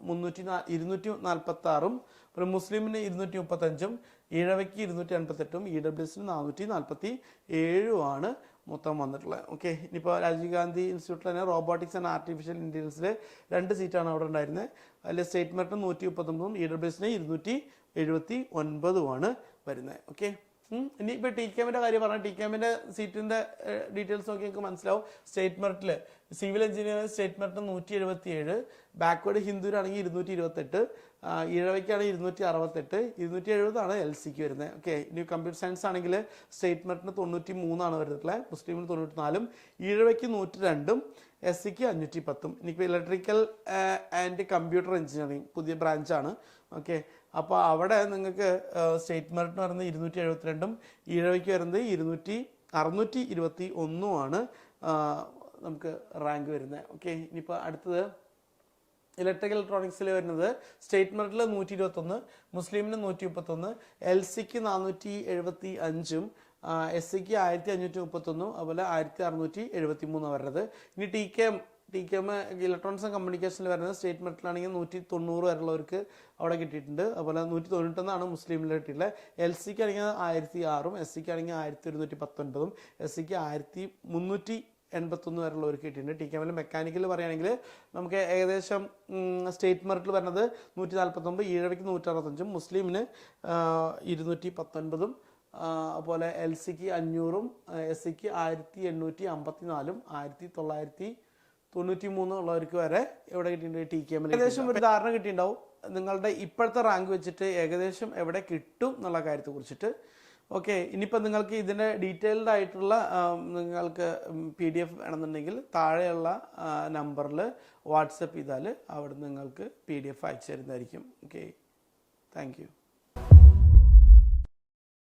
246, ഒരു മുസ്ലിമിന് 235, ഈഴവയ്ക്ക് 288, EWSന് 447 ആണ് മൊത്തം വന്നിട്ടുള്ളത്. ഓക്കെ, ഇനിയിപ്പോൾ രാജീവ് ഗാന്ധി ഇൻസ്റ്റിറ്റ്യൂട്ടിൽ തന്നെ റോബോട്ടിക്സ് ആൻഡ് ആർട്ടിഫിഷ്യൽ ഇൻ്റലിജൻസിൽ 2 സീറ്റാണ് അവിടെ ഉണ്ടായിരുന്നത്. അതിൽ സ്റ്റേറ്റ് മെറിറ്റ് 139ഉം EWSന് 279ഉമാണ് വരുന്നത്. ഓക്കെ, ഇനിയിപ്പോൾ TCAMന്റെ കാര്യം പറഞ്ഞാൽ TCAMന്റെ സീറ്റിൻ്റെ ഡീറ്റെയിൽസ് നോക്കി നിങ്ങൾക്ക് മനസ്സിലാവും. സ്റ്റേറ്റ് മെറിറ്റിൽ civil engineering state merit 177, backward ഹിന്ദുവിനാണെങ്കിൽ 228, ഈഴവയ്ക്കാണെങ്കിൽ 268, 270 LCക്ക് വരുന്നത്. ഓക്കെ, ഇനി കമ്പ്യൂട്ടർ സയൻസ് ആണെങ്കിൽ സ്റ്റേറ്റ് മെറിറ്റിന് 93 വരുന്നിട്ടുള്ളത്, മുസ്ലിമിന് 94, ഈഴവയ്ക്ക് 102, SCക്ക് 510. ഇനിയിപ്പോൾ ഇലക്ട്രിക്കൽ ആൻഡ് കമ്പ്യൂട്ടർ എഞ്ചിനീയറിംഗ് പുതിയ ബ്രാഞ്ചാണ്. ഓക്കെ, അപ്പോൾ അവിടെ നിങ്ങൾക്ക് സ്റ്റേറ്റ് മെറിറ്റിന് വരുന്നത് 272ഉം ഈഴവയ്ക്ക് വരുന്നത് 621 നമുക്ക് റാങ്ക് വരുന്നത്. ഓക്കെ, ഇനിയിപ്പോൾ അടുത്തത് ഇലക്ട്രിക്കൽ ഇലക്ട്രോണിക്സിൽ വരുന്നത് സ്റ്റേറ്റ് മെറിറ്റിൽ 121, മുസ്ലിമിന് 131, LCക്ക് 475ഉം SCക്ക് 1531, അതുപോലെ 1673 വരുന്നത്. ഇനി TCAM ഇലക്ട്രോണിക്സ് ആൻഡ് കമ്മ്യൂണിക്കേഷനിൽ വരുന്നത് സ്റ്റേറ്റ് മെറിറ്റിലാണെങ്കിൽ 190 വരെയുള്ളവർക്ക് അവിടെ കിട്ടിയിട്ടുണ്ട്. അതുപോലെ 191 മുസ്ലിമിൽ കിട്ടിയിട്ടുള്ളത്. LCക്ക് ആണെങ്കിൽ 1006ഉം SCക്ക് ആണെങ്കിൽ 1119ഉം SCക്ക് 1381 വരെയുള്ളവർക്ക് കിട്ടിയിട്ടുണ്ട്. TCAMൽ മെക്കാനിക്കൽ പറയുകയാണെങ്കിൽ നമുക്ക് ഏകദേശം സ്റ്റേറ്റ് മെറിറ്റിൽ വരുന്നത് 149, ഈഴവയ്ക്ക് 165, മുസ്ലിമിന് 219, അതുപോലെ LCക്ക് 500ഉം SCക്ക് 1854ഉം 1993 ഉള്ളവർക്ക് വരെ എവിടെ കിട്ടിയിട്ടുണ്ട് TCAMൽ. ഏകദേശം ഒരു ധാരണ കിട്ടിയിട്ടുണ്ടാവും നിങ്ങളുടെ ഇപ്പോഴത്തെ റാങ്ക് വെച്ചിട്ട് ഏകദേശം എവിടെ കിട്ടും എന്നുള്ള കാര്യത്തെ കുറിച്ചിട്ട്. ഓക്കെ, ഇനിയിപ്പോൾ നിങ്ങൾക്ക് ഇതിൻ്റെ ഡീറ്റെയിൽഡ് ആയിട്ടുള്ള നിങ്ങൾക്ക് PDF വേണമെന്നുണ്ടെങ്കിൽ താഴെയുള്ള നമ്പറിൽ വാട്സപ്പ് ചെയ്താൽ അവിടെ നിങ്ങൾക്ക് PDF അയച്ചു തരുന്നതായിരിക്കും. Okay, thank you.